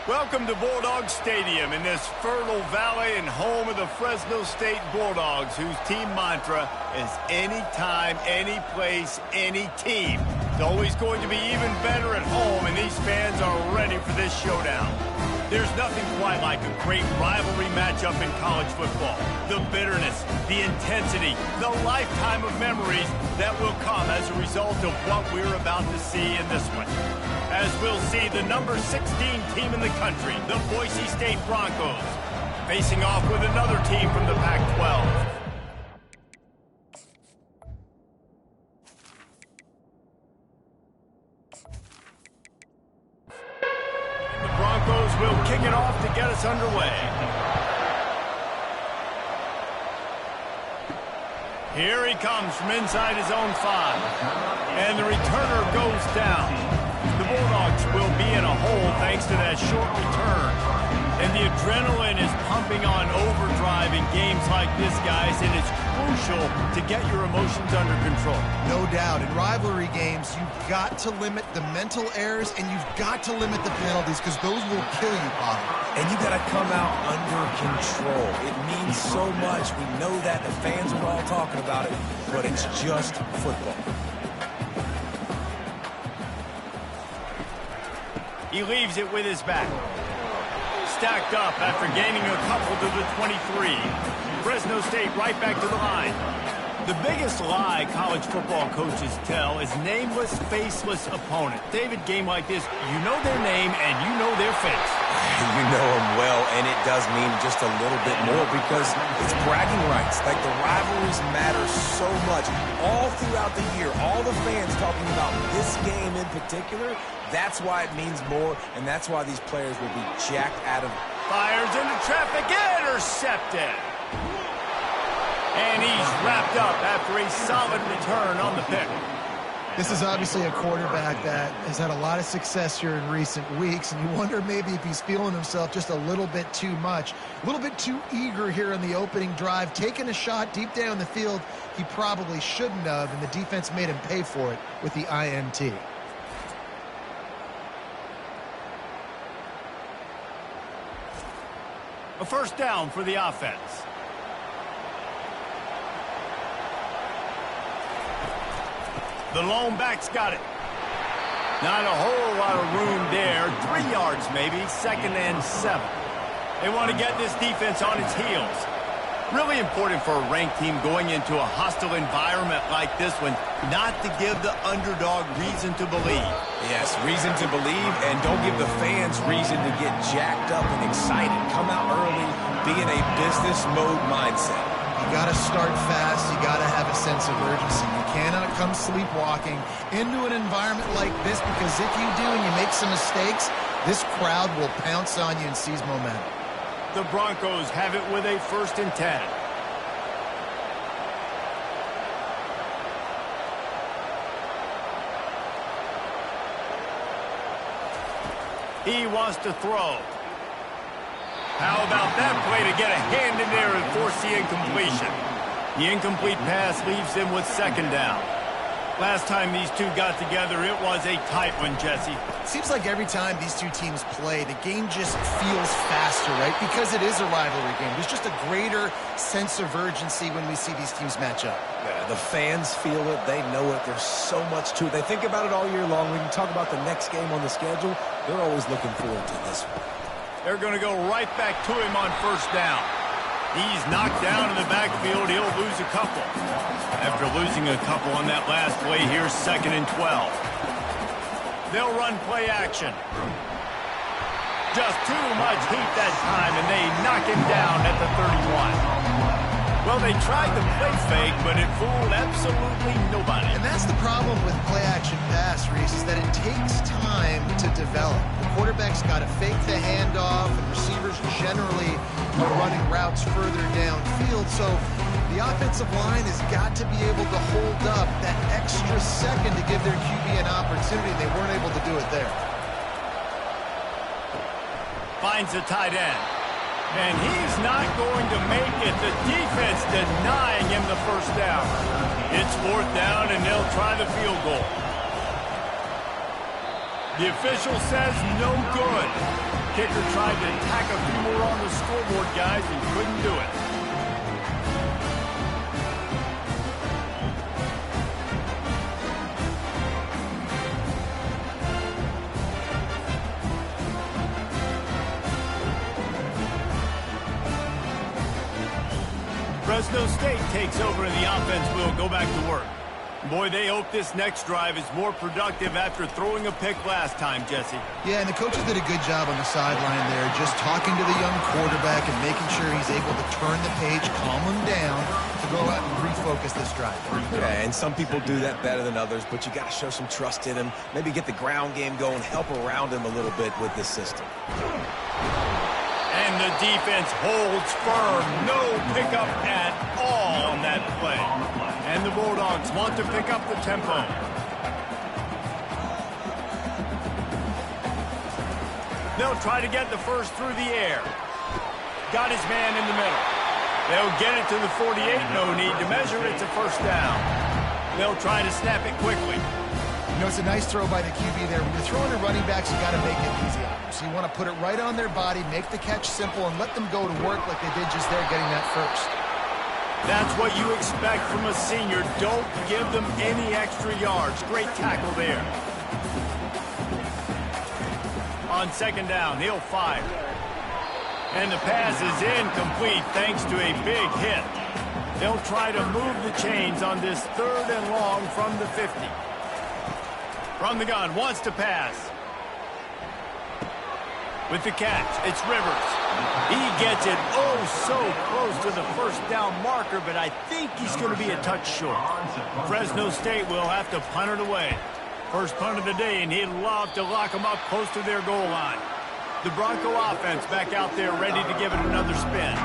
Welcome to Bulldog Stadium in this fertile valley and home of the Fresno State Bulldogs, whose team mantra is anytime, any place, any team. It's always going to be even better at home, and these fans are ready for this showdown. There's nothing quite like a great rivalry matchup in college football. The bitterness, the intensity, the lifetime of memories that will come as a result of what we're about to see in this one. As we'll see the number 16 team in the country, the Boise State Broncos, facing off with another team from the Pac-12. The Broncos will kick it off to get us underway. Here he comes from inside his own 5. And the returner goes down. The Bulldogs will be in a hole thanks to that short return. And the adrenaline is pumping on overdrive in games like this, guys, and it's crucial to get your emotions under control. No doubt. In rivalry games, you've got to limit the mental errors and you've got to limit the penalties because those will kill you, Bob. And you got to come out under control. It means so much. We know that. The fans are all talking about it, but it's just football. He leaves it with his back. Stacked up after gaining a couple to the 23. Fresno State right back to the line. The biggest lie college football coaches tell is nameless, faceless opponent. David, game like this, you know their name and you know their face. You know them well, and it does mean just a little bit more because it's bragging rights. Like, the rivalries matter so much. All throughout the year, all the fans talking about this game in particular, that's why it means more, and that's why these players will be jacked out of it. Fires into traffic, intercepted. And he's wrapped up after a solid return on the pick. This is obviously a quarterback that has had a lot of success here in recent weeks, and you wonder maybe if he's feeling himself just a little bit too much, a little bit too eager here in the opening drive, taking a shot deep down the field he probably shouldn't have, and the defense made him pay for it with the INT. A first down for the offense. The lone back's got it. Not a whole lot of room there. 3 yards maybe, 2nd and 7. They want to get this defense on its heels. Really important for a ranked team going into a hostile environment like this one, not to give the underdog reason to believe. Yes, reason to believe, and don't give the fans reason to get jacked up and excited. Come out early, be in a business mode mindset. You got to start fast. You got to have a sense of urgency. You cannot come sleepwalking into an environment like this, because if you do and you make some mistakes, this crowd will pounce on you and seize momentum. The Broncos have it with a 1st and 10. He wants to throw. How about that play to get a hand in there and force the incompletion? The incomplete pass leaves him with 2nd down. Last time these two got together, it was a tight one, Jesse. Seems like every time these two teams play, the game just feels faster, right? Because it is a rivalry game. There's just a greater sense of urgency when we see these teams match up. Yeah, the fans feel it. They know it. There's so much to it. They think about it all year long. We can talk about the next game on the schedule. They're always looking forward to this one. They're going to go right back to him on 1st down. He's knocked down in the backfield. He'll lose a couple. After losing a couple on that last play, here's 2nd and 12. They'll run play action. Just too much heat that time, and they knock him down at the 31. Well, they tried the play fake, but it fooled absolutely nobody. And that's the problem with play-action pass, Reese, is that it takes time to develop. The quarterback's got to fake the handoff, and receivers generally are running routes further downfield. So the offensive line has got to be able to hold up that extra second to give their QB an opportunity. They weren't able to do it there. Finds a tight end. And he's not going to make it. The defense denying him the 1st down. It's 4th down, and they'll try the field goal. The official says no good. Kicker tried to tack a few more on the scoreboard, guys, and couldn't do it. Fresno State takes over and the offense will go back to work. Boy, they hope this next drive is more productive after throwing a pick last time, Jesse. Yeah, and the coaches did a good job on the sideline there, just talking to the young quarterback and making sure he's able to turn the page, calm him down, to go out and refocus this drive. Yeah, and some people do that better than others, but you got to show some trust in him, maybe get the ground game going, help around him a little bit with this system. And the defense holds firm. No pickup at all on that play. And the Bulldogs want to pick up the tempo. They'll try to get the first through the air. Got his man in the middle. They'll get it to the 48. No need to measure. It's a first down. They'll try to snap it quickly. You know, it's a nice throw by the QB there. When you're throwing to running backs, you got to make it easy on them. So you want to put it right on their body, make the catch simple, and let them go to work like they did just there getting that first. That's what you expect from a senior. Don't give them any extra yards. Great tackle there. On second down, he'll fire. And the pass is incomplete thanks to a big hit. They'll try to move the chains on this third and long from the 50. From the gun, wants to pass. With the catch, it's Rivers. He gets it so close to the first down marker, but I think he's going to be a touch short. Fresno State will have to punt it away. First punt of the day, and he'd love to lock them up close to their goal line. The Bronco offense back out there ready to give it another spin.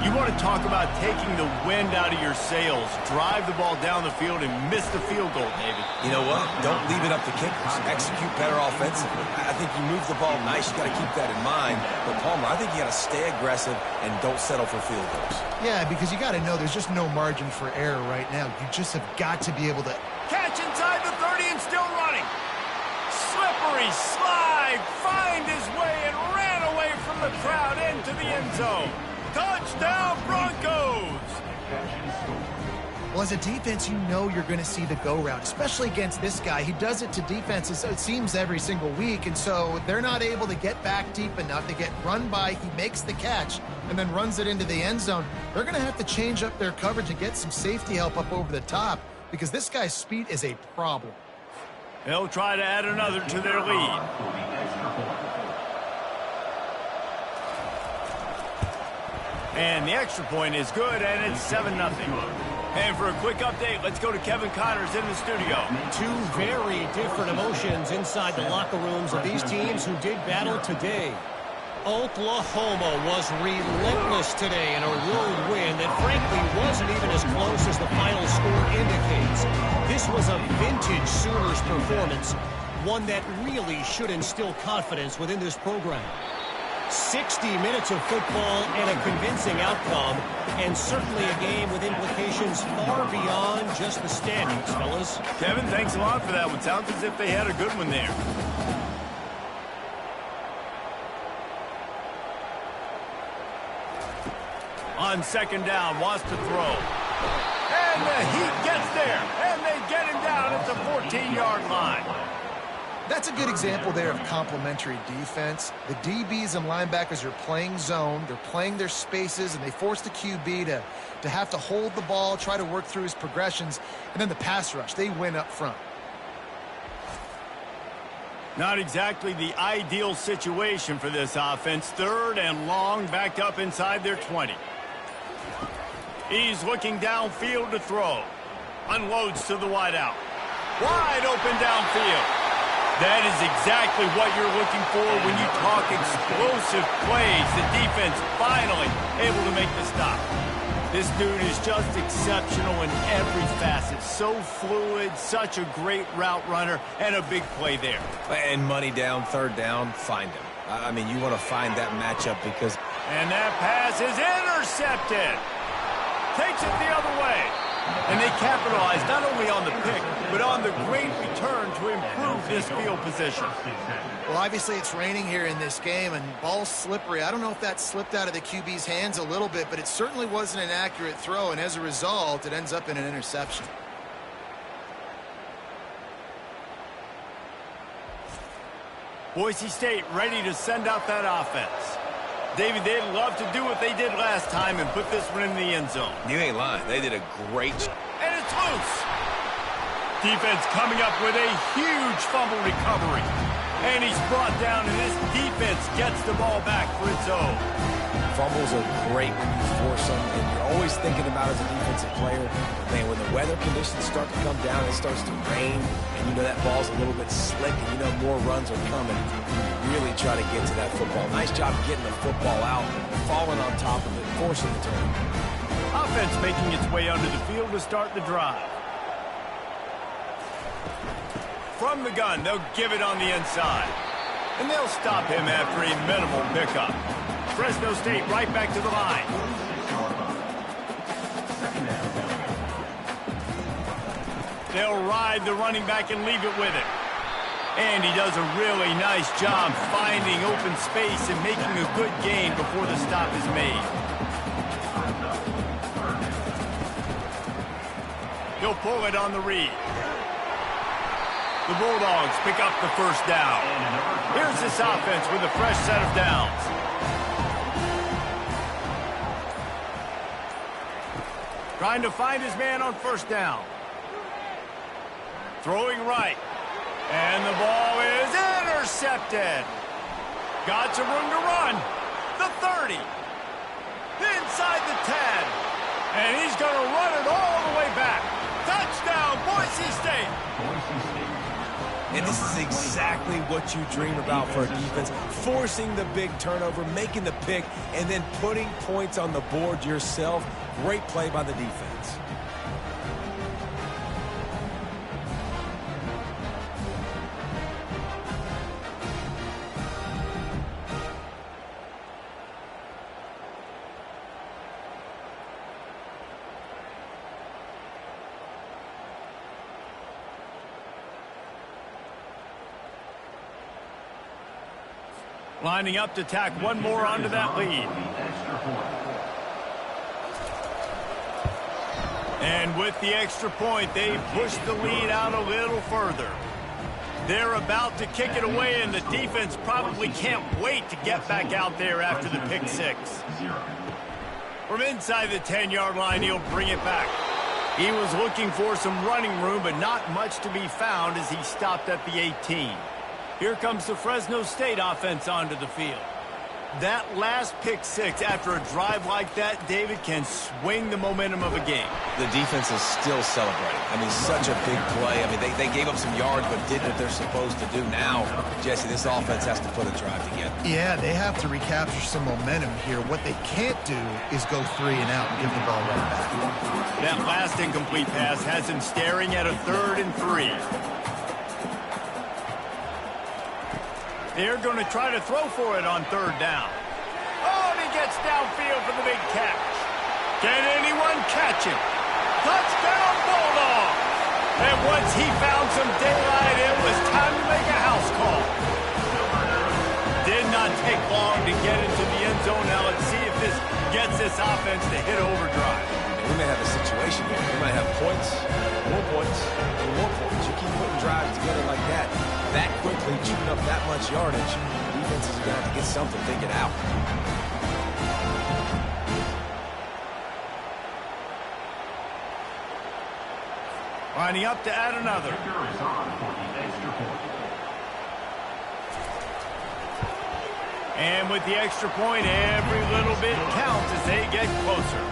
You want to talk about taking the wind out of your sails. Drive the ball down the field and miss the field goal, David. You know what? Don't leave it up to kickers. Execute better offensively. I think you move the ball nice. You got to keep that in mind. But, Palmer, I think you got to stay aggressive and don't settle for field goals. Yeah, because you got to know there's just no margin for error right now. You just have got to be able to catch inside the 30 and still running. Slippery slide. Find his way and ran away from the crowd into the end zone. Touchdown, Broncos! Well, as a defense, you know you're going to see the go route, especially against this guy. He does it to defenses, it seems, every single week, and so they're not able to get back deep enough to get run by. He makes the catch and then runs it into the end zone. They're going to have to change up their coverage and get some safety help up over the top because this guy's speed is a problem. They'll try to add another to their lead. And the extra point is good, and it's 7-0. And for a quick update, let's go to Kevin Connors in the studio. Two very different emotions inside the locker rooms of these teams who did battle today. Oklahoma was relentless today in a road win that frankly wasn't even as close as the final score indicates. This was a vintage Sooners performance, one that really should instill confidence within this program. 60 minutes of football and a convincing outcome, and certainly a game with implications far beyond just the standings, fellas. Kevin, thanks a lot for that one. Sounds as if they had a good one there. On second down, wants to throw. And the Heat gets there, and they get him down at the 14-yard line. That's a good example there of complementary defense. The DBs and linebackers are playing zone, they're playing their spaces, and they force the QB to have to hold the ball, try to work through his progressions, and then the pass rush, they win up front. Not exactly the ideal situation for this offense. Third and long, backed up inside their 20. He's looking downfield to throw. Unloads to the wideout. Wide open downfield. That is exactly what you're looking for when you talk explosive plays. The defense finally able to make the stop. This dude is just exceptional in every facet. So fluid, such a great route runner, and a big play there. And money down, third down, find him. I mean, you want to find that matchup because... And that pass is intercepted. Takes it the other way. And they capitalized not only on the pick, but on the great return to improve this field position. Well, obviously it's raining here in this game, and ball's slippery. I don't know if that slipped out of the QB's hands a little bit, but it certainly wasn't an accurate throw, and as a result, it ends up in an interception. Boise State ready to send out that offense. David, they'd love to do what they did last time and put this one in the end zone. You ain't lying. They did a great job. And it's loose. Defense coming up with a huge fumble recovery. And he's brought down, and this defense gets the ball back for its own. Fumbles are great when you force them, and you're always thinking about as a defensive player, man, when the weather conditions start to come down, it starts to rain, and you know that ball's a little bit slick, and you know more runs are coming. You really try to get to that football. Nice job getting the football out, falling on top of it, forcing the turn. Offense making its way under the field to start the drive. From the gun, they'll give it on the inside. And they'll stop him after a minimal pickup. Fresno State right back to the line. They'll ride the running back and leave it with it. And he does a really nice job finding open space and making a good gain before the stop is made. He'll pull it on the read. The Bulldogs pick up the first down. Here's this offense with a fresh set of downs. Trying to find his man on first down. Throwing right. And the ball is intercepted. Got some room to run. The 30. Inside the 10. And he's going to run it all the way back. Touchdown, Boise State. And this is exactly what you dream about for a defense. Forcing the big turnover, making the pick, and then putting points on the board yourself. Great play by the defense. Lining up to tack one more onto that lead. And with the extra point, they push the lead out a little further. They're about to kick it away, and the defense probably can't wait to get back out there after the pick six. From inside the 10-yard line, he'll bring it back. He was looking for some running room, but not much to be found as he stopped at the 18. Here comes the Fresno State offense onto the field. That last pick six after a drive like that, David, can swing the momentum of a game. The defense is still celebrating. I mean, such a big play. I mean, they gave up some yards but did what they're supposed to do. Now, Jesse, this offense has to put a drive together. Yeah, they have to recapture some momentum here. What they can't do is go 3 and out and give the ball right back. That last incomplete pass has him staring at a 3rd and 3. They're going to try to throw for it on 3rd down. Oh, and he gets downfield for the big catch. Can anyone catch him? Touchdown, Bulldog! And once he found some daylight, it was time to make a house call. Did not take long to get into the end zone. Now let's see if this gets this offense to hit overdrive. We may have a situation here. We might have points, more points, and more points. You keep putting drives together like that quickly, chewing up that much yardage, defenses are going to have to get something figured out. Lining up to add another. And with the extra point, every little bit counts as they get closer.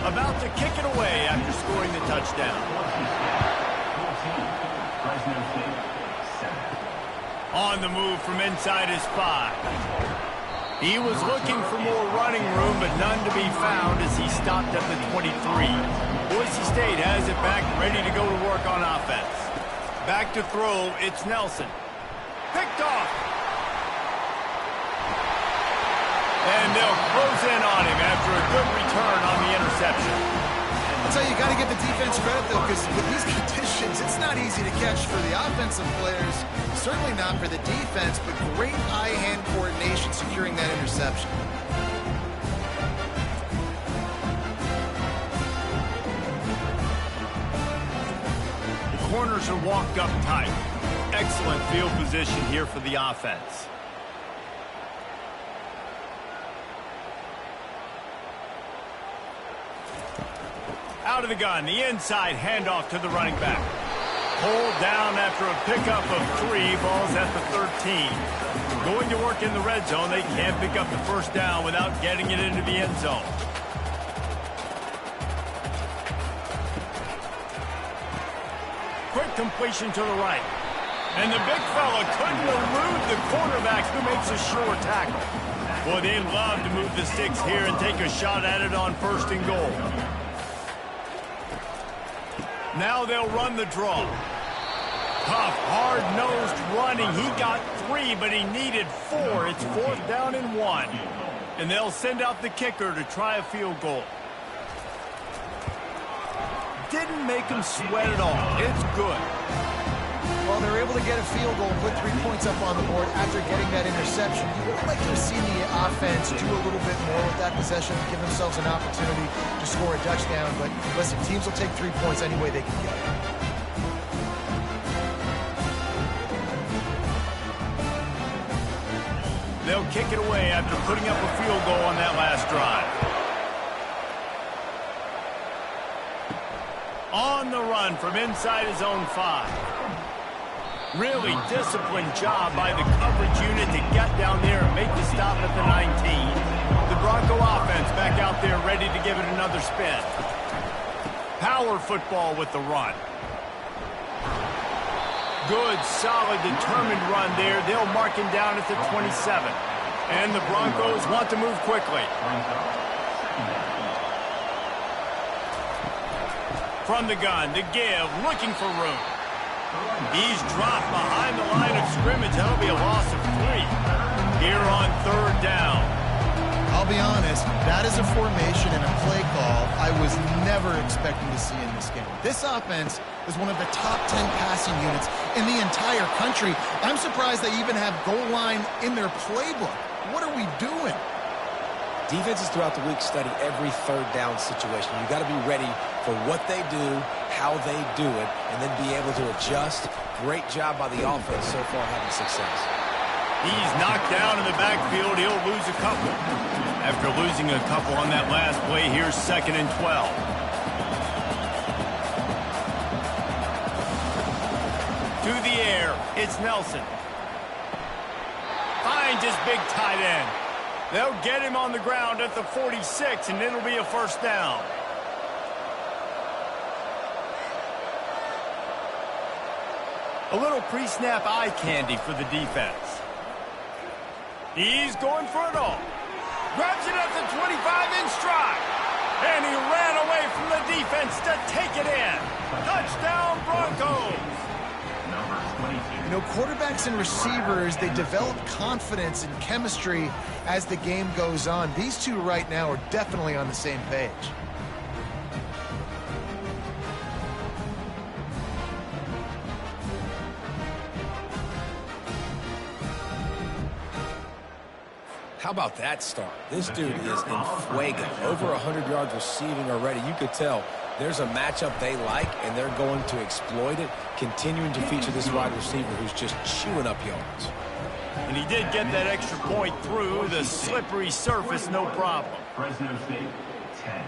About to kick it away after scoring the touchdown. On the move from inside his 5. He was looking for more running room, but none to be found as he stopped at the 23. Boise State has it back, ready to go to work on offense. Back to throw, it's Nelson. Picked off. And they'll close in on him after a good return on the interception. tell you, you got to give the defense credit, though, because with these conditions, it's not easy to catch for the offensive players. Certainly not for the defense, but great eye-hand coordination securing that interception. The corners are walked up tight. Excellent field position here for the offense. Out of the gun, the inside handoff to the running back. Pulled down after a pickup of 3, balls at the 13. Going to work in the red zone, they can't pick up the first down without getting it into the end zone. Quick completion to the right. And the big fella couldn't elude the cornerback who makes a sure tackle. Boy, they love to move the sticks here and take a shot at it on 1st and goal. Now they'll run the draw. Tough, hard-nosed running. He got 3, but he needed 4. It's 4th down and 1. And they'll send out the kicker to try a field goal. Didn't make him sweat at all. It's good. Well, they're able to get a field goal, put 3 points up on the board after getting that interception. You would like to have seen the offense do a little bit more with that possession, give themselves an opportunity to score a touchdown. But listen, teams will take 3 points any way they can get it. They'll kick it away after putting up a field goal on that last drive. On the run from inside his own 5. Really disciplined job by the coverage unit to get down there and make the stop at the 19. The Bronco offense back out there ready to give it another spin. Power football with the run. Good, solid, determined run there. They'll mark him down at the 27. And the Broncos want to move quickly. From the gun, to give, looking for room. He's dropped behind the line of scrimmage. That'll be a loss of 3. Here on 3rd down. I'll be honest, that is a formation and a play call I was never expecting to see in this game. This offense is one of the top 10 passing units in the entire country. I'm surprised they even have goal line in their playbook. What are we doing? Defenses throughout the week study every 3rd down situation. You got to be ready for what they do, how they do it, and then be able to adjust. Great job by the offense so far having success. He's knocked down in the backfield. He'll lose a couple. After losing a couple on that last play, here's 2nd and 12. To the air, it's Nelson. Finds his big tight end. They'll get him on the ground at the 46, and it'll be a 1st down. A little pre-snap eye candy for the defense. He's going for it all. Grabs it at the 25 in stride. And he ran away from the defense to take it in. Touchdown, Broncos. You know, quarterbacks and receivers, they develop confidence and chemistry as the game goes on. These two right now are definitely on the same page. How about that start? This dude is in fuego. Over 100 yards receiving already. You could tell there's a matchup they like, and they're going to exploit it, continuing to feature this wide receiver who's just chewing up yards. And he did get that extra point through the slippery surface, no problem. Fresno State, 10.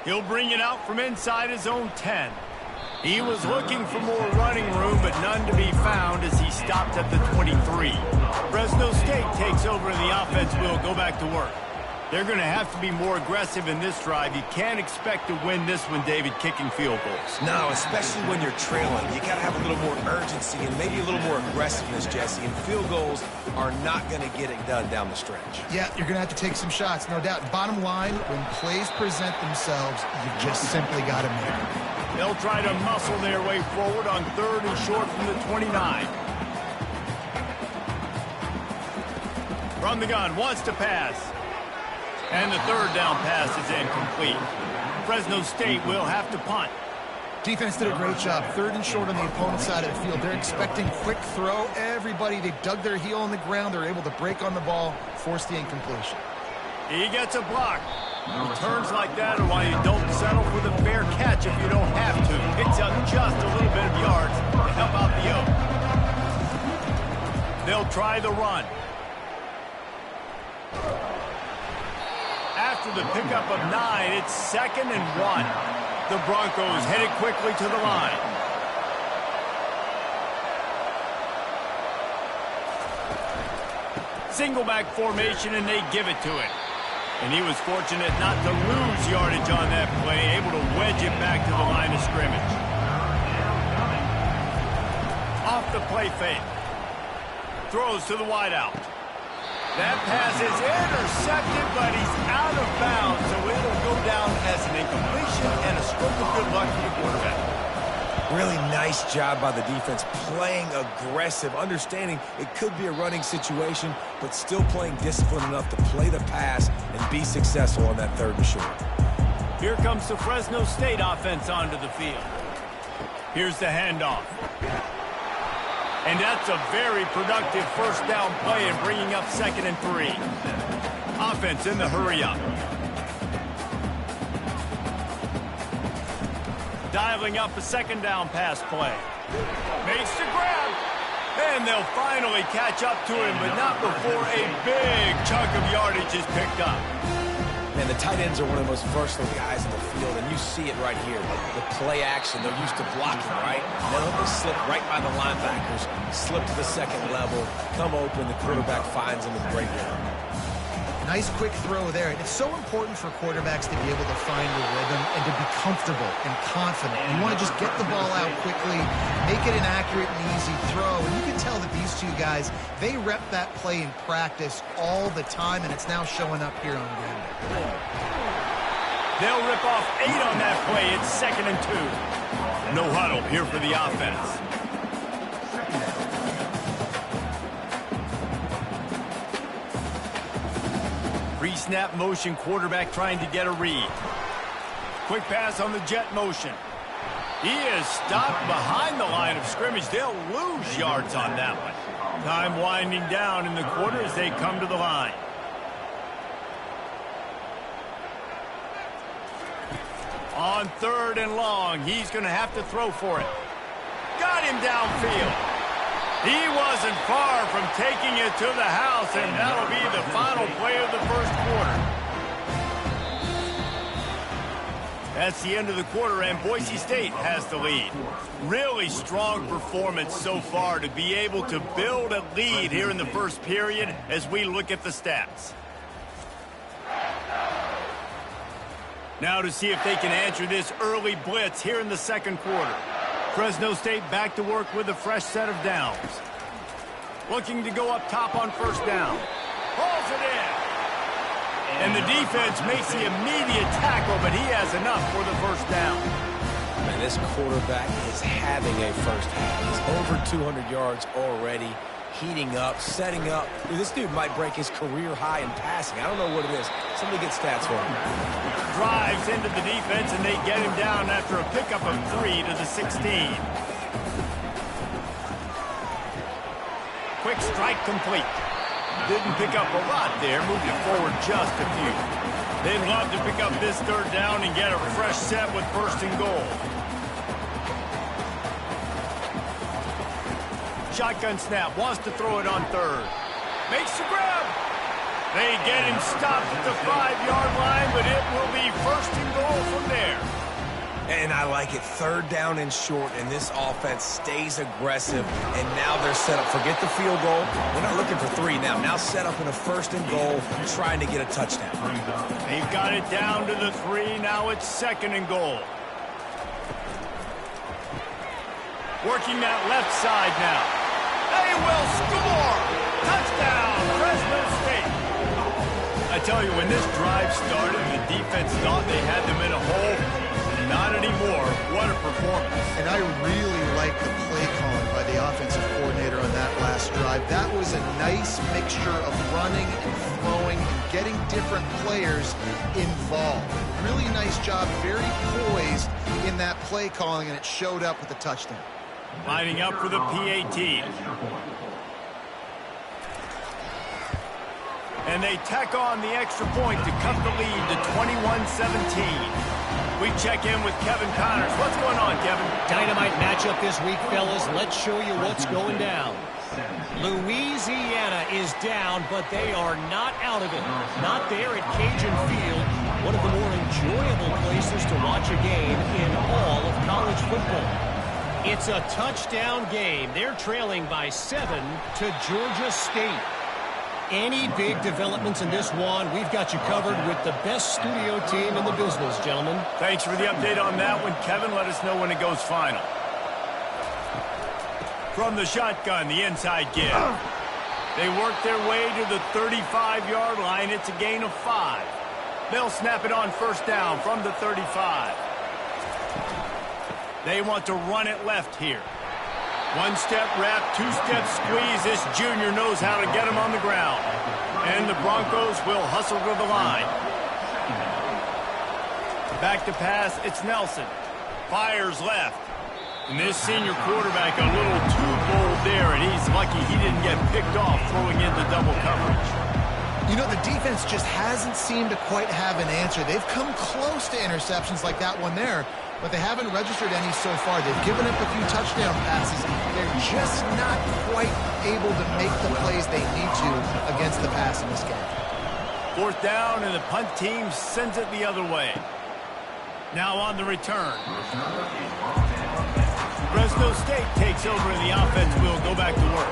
He'll bring it out from inside his own 10. He was looking for more running room, but none to be found as he stopped at the 23. Fresno State takes over and the offense will go back to work. They're going to have to be more aggressive in this drive. You can't expect to win this one, David, kicking field goals. No, especially when you're trailing. You got to have a little more urgency and maybe a little more aggressiveness, Jesse. And field goals are not going to get it done down the stretch. Yeah, you're going to have to take some shots, no doubt. Bottom line, when plays present themselves, you just simply got to make them. They'll try to muscle their way forward on 3rd and short from the 29. From the gun, wants to pass. And the 3rd down pass is incomplete. Fresno State will have to punt. Defense did a great job. 3rd and short on the opponent's side of the field. They're expecting quick throw. Everybody, they dug their heel on the ground. They're able to break on the ball, force the incompletion. He gets a block. Returns like that are why you don't settle for the fair catch if you don't have to. Picks up just a little bit of yards to help out the Oak. They'll try the run. After the pickup of 9, it's 2nd and 1. The Broncos headed quickly to the line. Single back formation, and they give it to him. And he was fortunate not to lose yardage on that play, able to wedge it back to the line of scrimmage. Off the play fake. Throws to the wideout. That pass is intercepted, but he's out of bounds, so it'll go down as an incompletion and a stroke of good luck for the quarterback. Really nice job by the defense, playing aggressive, understanding it could be a running situation, but still playing disciplined enough to play the pass and be successful on that 3rd and short. Here comes the Fresno State offense onto the field. Here's the handoff. And that's a very productive first down play and bringing up 2nd and 3. Offense in the hurry-up. Dialing up a 2nd down pass play. Makes the grab. And they'll finally catch up to him, but not before a big chunk of yardage is picked up. Man, the tight ends are one of the most versatile guys in the field, and you see it right here. The play action, they're used to blocking, right? Then they slip right by the linebackers, slip to the 2nd level, come open, the quarterback finds them with great rhythm. Nice quick throw there. And it's so important for quarterbacks to be able to find a rhythm and to be comfortable and confident. You want to just get the ball out quickly, make it an accurate and easy throw. And you can tell that these two guys, they rep that play in practice all the time, and it's now showing up here on game day. They'll rip off 8 on that play. It's 2nd and 2. No huddle here for the offense. Pre-snap motion, quarterback trying to get a read. Quick pass on the jet motion. He is stopped behind the line of scrimmage. They'll lose yards on that one. Time winding down in the quarter as they come to the line. On 3rd and long, he's going to have to throw for it. Got him downfield. He wasn't far from taking it to the house, and that'll be the final play of the first quarter. That's the end of the quarter, and Boise State has the lead. Really strong performance so far to be able to build a lead here in the first period as we look at the stats. Now to see if they can answer this early blitz here in the 2nd quarter. Fresno State back to work with a fresh set of downs. Looking to go up top on 1st down. Hauls it in. And the defense makes the immediate tackle, but he has enough for the 1st down. Man, this quarterback is having a first half. He's over 200 yards already, heating up, setting up. Dude, this dude might break his career high in passing. I don't know what it is. Somebody get stats for him. Drives into the defense, and they get him down after a pickup of 3 to the 16. Quick strike complete. Didn't pick up a lot there, moved it forward just a few. They'd love to pick up this 3rd down and get a fresh set with 1st and goal. Shotgun snap, wants to throw it on 3rd. Makes the grab. They get him stopped at the 5-yard line, but it will be 1st and goal from there. And I like it. 3rd down and short, and this offense stays aggressive, and now they're set up. Forget the field goal. We're not looking for 3 now. Now set up in a 1st and goal, trying to get a touchdown. They've got it down to the 3. Now it's 2nd and goal. Working that left side now. They will score! Touchdown, Fresno State! I tell you, when this drive started, the defense thought they had them in a hole. Not anymore. What a performance. And I really like the play calling by the offensive coordinator on that last drive. That was a nice mixture of running and flowing and getting different players involved. Really nice job, very poised in that play calling, and it showed up with the touchdown. Lining up for the PAT. And they tack on the extra point to cut the lead to 21-17. We check in with Kevin Connors. What's going on, Kevin? Dynamite matchup this week, fellas. Let's show you what's going down. Louisiana is down, but they are not out of it. Not there at Cajun Field, one of the more enjoyable places to watch a game in all of college football. It's a touchdown game. They're trailing by 7 to Georgia State. Any big developments in this one, we've got you covered with the best studio team in the business, gentlemen. Thanks for the update on that one, Kevin. Let us know when it goes final. From the shotgun, the inside give. They work their way to the 35-yard line. It's a gain of 5. They'll snap it on first down from the 35. They want to run it left here. One-step wrap, two-step squeeze. This junior knows how to get him on the ground. And the Broncos will hustle to the line. Back to pass, it's Nelson. Fires left. And this senior quarterback a little too bold there, and he's lucky he didn't get picked off throwing in the double coverage. You know, the defense just hasn't seemed to quite have an answer. They've come close to interceptions like that one there, but they haven't registered any so far. They've given up a few touchdown passes. They're just not quite able to make the plays they need to against the pass in this game. Fourth down, and the punt team sends it the other way. Now on the return. Fresno State takes over, and the offense will go back to work.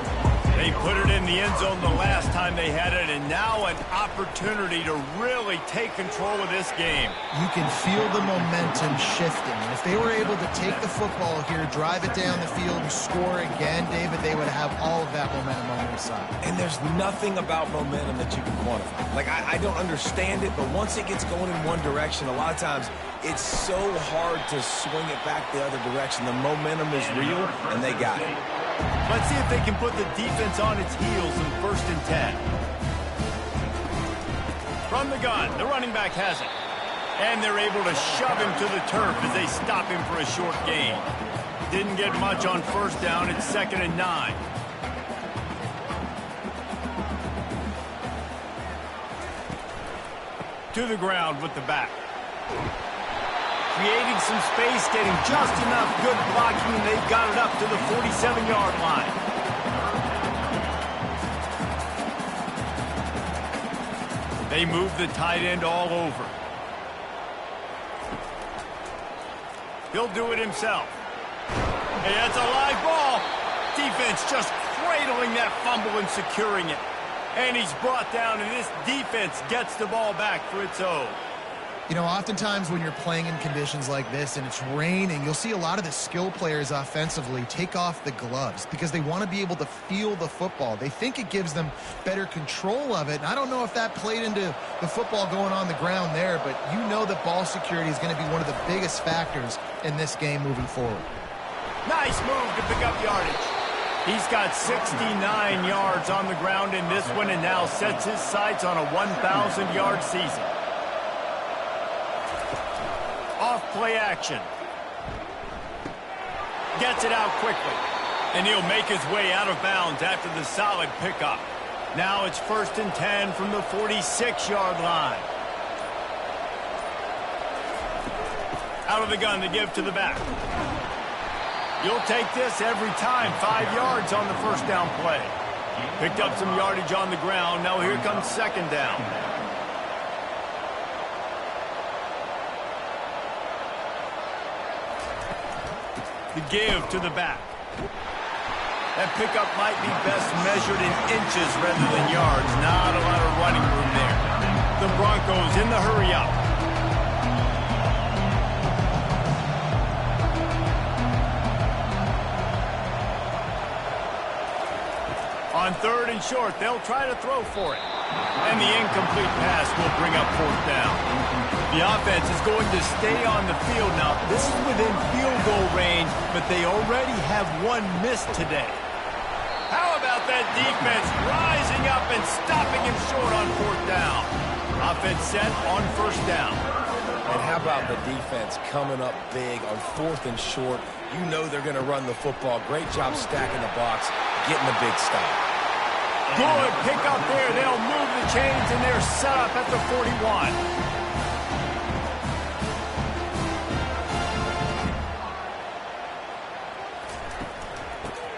They put it in the end zone the last time they had it, and now an opportunity to really take control of this game. You can feel the momentum shifting. If they were able to take the football here, drive it down the field, and score again, David, they would have all of that momentum on their side. And there's nothing about momentum that you can quantify. Like, I don't understand it, but once it gets going in one direction, a lot of times it's so hard to swing it back the other direction. The momentum is real, and they got it. Let's see if they can put the defense on its heels in 1st and 10. From the gun, the running back has it. And they're able to shove him to the turf as they stop him for a short gain. Didn't get much on first down. It's 2nd and 9. To the ground with the back. Creating some space, getting just enough good blocking, and they got it up to the 47-yard line. They move the tight end all over. He'll do it himself. Hey, that's a live ball. Defense just cradling that fumble and securing it. And he's brought down, and this defense gets the ball back for its own. You know, oftentimes when you're playing in conditions like this and it's raining, you'll see a lot of the skill players offensively take off the gloves because they want to be able to feel the football. They think it gives them better control of it. And I don't know if that played into the football going on the ground there, but you know that ball security is going to be one of the biggest factors in this game moving forward. Nice move to pick up yardage. He's got 69 yards on the ground in this one and now sets his sights on a 1,000-yard season. Off play action. Gets it out quickly. And he'll make his way out of bounds after the solid pickup. Now it's 1st and 10 from the 46-yard line. Out of the gun to give to the back. You'll take this every time. 5 yards on the first down play. Picked up some yardage on the ground. Now here comes 2nd down. The give to the back. That pickup might be best measured in inches rather than yards. Not a lot of running room there. The Broncos in the hurry up. On 3rd and short, they'll try to throw for it. And the incomplete pass will bring up 4th down. The offense is going to stay on the field. Now, this is within field goal range, but they already have one missed today. How about that defense rising up and stopping him short on fourth down. Offense set on first down. And how about the defense coming up big on fourth and short? You know they're going to run the football. Great job stacking the box, getting the big stop. Good pick up there. They'll move the chains, and they're set up at the 41.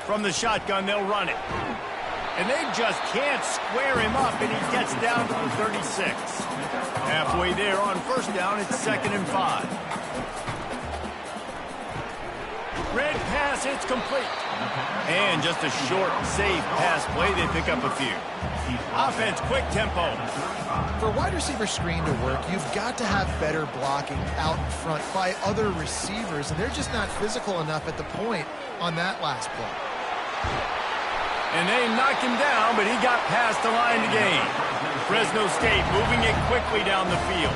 From the shotgun, they'll run it. And they just can't square him up, and he gets down to the 36. Halfway there on first down, it's 2nd and 5. Red pass, it's complete. And just a short, safe pass play, they pick up a few. Offense, quick tempo. For a wide receiver screen to work, you've got to have better blocking out in front by other receivers, and they're just not physical enough at the point on that last play. And they knocked him down, but he got past the line to gain. Fresno State moving it quickly down the field.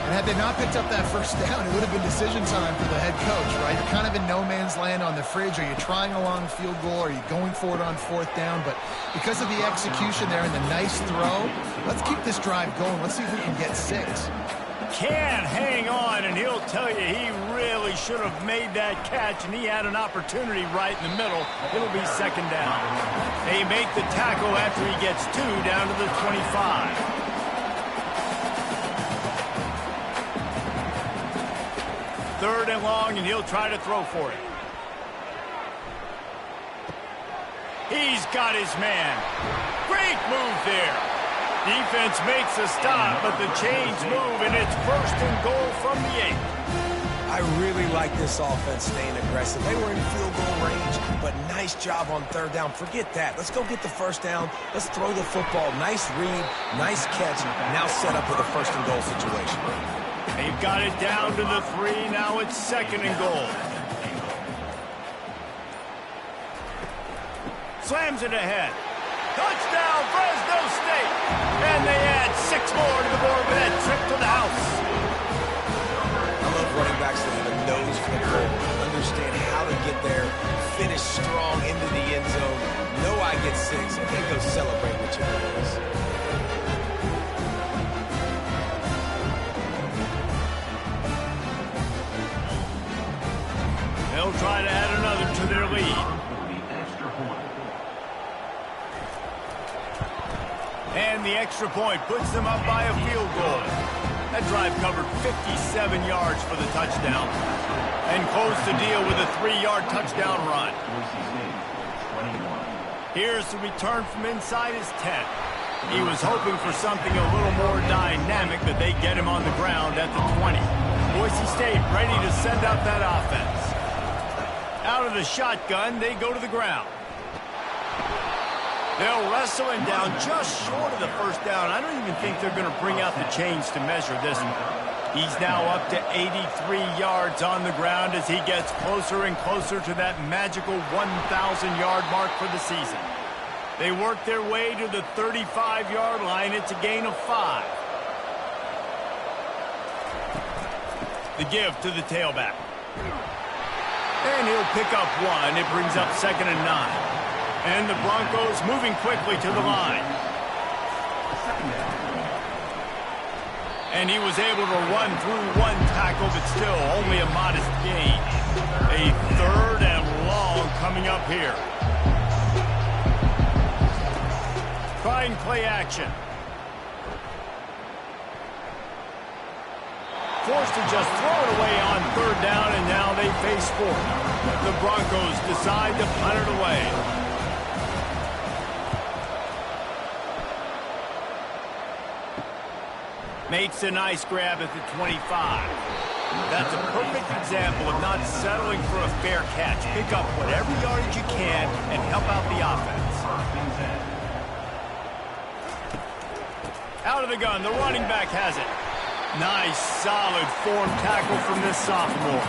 And had they not picked up that first down, it would have been decision time for the head coach, right? You're kind of in no man's land on the fridge. Are you trying a long field goal? Are you going for it on fourth down? But because of the execution there and the nice throw, let's keep this drive going. Let's see if we can get 6. Can't hang on, and he'll tell you he really should have made that catch, and he had an opportunity right in the middle. It'll be 2nd down. They make the tackle after he gets 2 down to the 25. Third and long, and he'll try to throw for it. He's got his man. Great move there. Defense makes a stop, but the chains move, and it's 1st and goal from the 8. I really like this offense staying aggressive. They were in field goal range, but nice job on third down. Forget that. Let's go get the first down. Let's throw the football. Nice read, nice catch. Now set up with a 1st and goal situation. They've got it down to the 3. Now it's 2nd and goal. Slams it ahead. Touchdown, Fresno State. And they add 6 more to the board with that trip to the house. I love running backs that have a nose for the goal, understand how to get there, finish strong into the end zone. Know I get 6, and then go celebrate with your boys. They'll try to add another to their lead. And the extra point puts them up by a field goal. That drive covered 57 yards for the touchdown. And closed the deal with a 3-yard touchdown run. Here's the return from inside his 10. He was hoping for something a little more dynamic, but they get him on the ground at the 20. Boise State ready to send out that offense. Out of the shotgun, they go to the ground. They'll wrestle him down just short of the first down. I don't even think they're going to bring out the chains to measure this one. He's now up to 83 yards on the ground as he gets closer and closer to that magical 1,000-yard mark for the season. They work their way to the 35-yard line. It's a gain of 5. The give to the tailback. And he'll pick up 1. It brings up 2nd and 9. And the Broncos moving quickly to the line. And he was able to run through 1 tackle, but still only a modest gain. A 3rd and long coming up here. Trying play action. Forced to just throw it away on 3rd down, and now they face 4th. The Broncos decide to punt it away. Makes a nice grab at the 25. That's a perfect example of not settling for a fair catch. Pick up whatever yardage you can and help out the offense. Out of the gun, the running back has it. Nice, solid form tackle from this sophomore.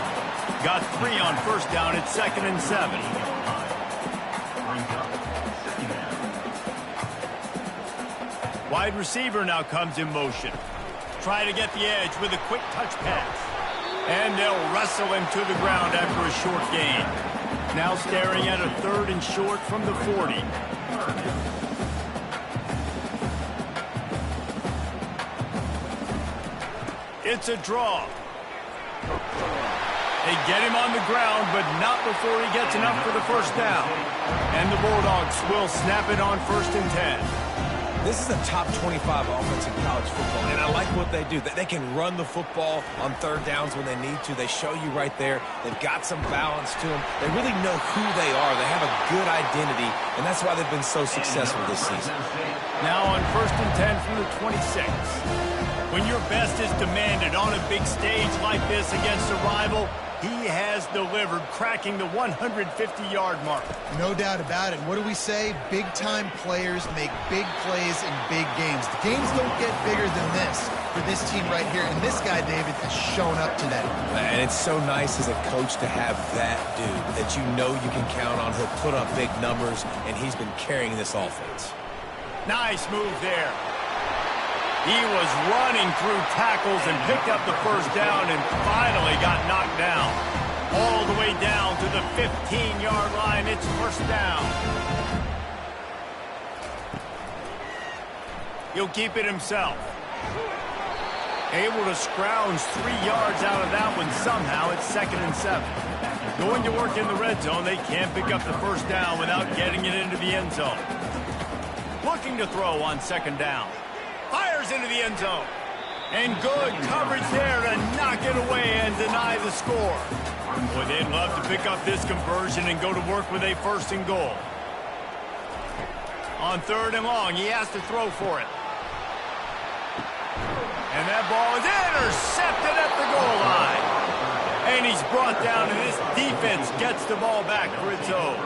Got 3 on first down at 2nd and 7. Wide receiver now comes in motion. Try to get the edge with a quick touch pass. And they'll wrestle him to the ground after a short gain. Now staring at a 3rd and short from the 40. It's a draw. They get him on the ground, but not before he gets enough for the first down. And the Bulldogs will snap it on 1st and 10. This is a top 25 offense in college football, and I like what they do. They can run the football on 3rd downs when they need to. They show you right there. They've got some balance to them. They really know who they are. They have a good identity, and that's why they've been so successful this season. Now on 1st and 10 from the 26. When your best is demanded on a big stage like this against a rival, he has delivered, cracking the 150-yard mark. No doubt about it. What do we say? Big-time players make big plays in big games. The games don't get bigger than this for this team right here. And this guy, David, has shown up today. And it's so nice as a coach to have that dude that you know you can count on. He'll put up big numbers, and he's been carrying this offense. Nice move there. He was running through tackles and picked up the first down and finally got knocked down. All the way down to the 15-yard line. It's 1st down. He'll keep it himself. Able to scrounge 3 yards out of that one somehow. It's 2nd and 7. Going to work in the red zone. They can't pick up the first down without getting it into the end zone. Looking to throw on 2nd down. Fires into the end zone. And good coverage there to knock it away and deny the score. Boy, they'd love to pick up this conversion and go to work with a 1st and goal. On 3rd and long, he has to throw for it. And that ball is intercepted at the goal line. And he's brought down, and this defense gets the ball back for its own.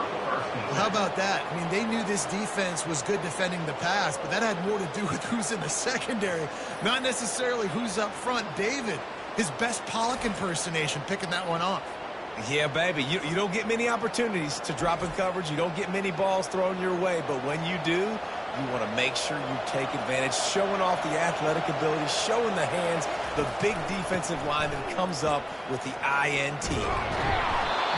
Well, how about that? I mean, they knew this defense was good defending the pass, but that had more to do with who's in the secondary, not necessarily who's up front. David, his best Pollock impersonation, picking that one off. Yeah, baby, you don't get many opportunities to drop in coverage. You don't get many balls thrown your way, but when you do, you want to make sure you take advantage, showing off the athletic ability, showing the hands, the big defensive lineman comes up with the INT.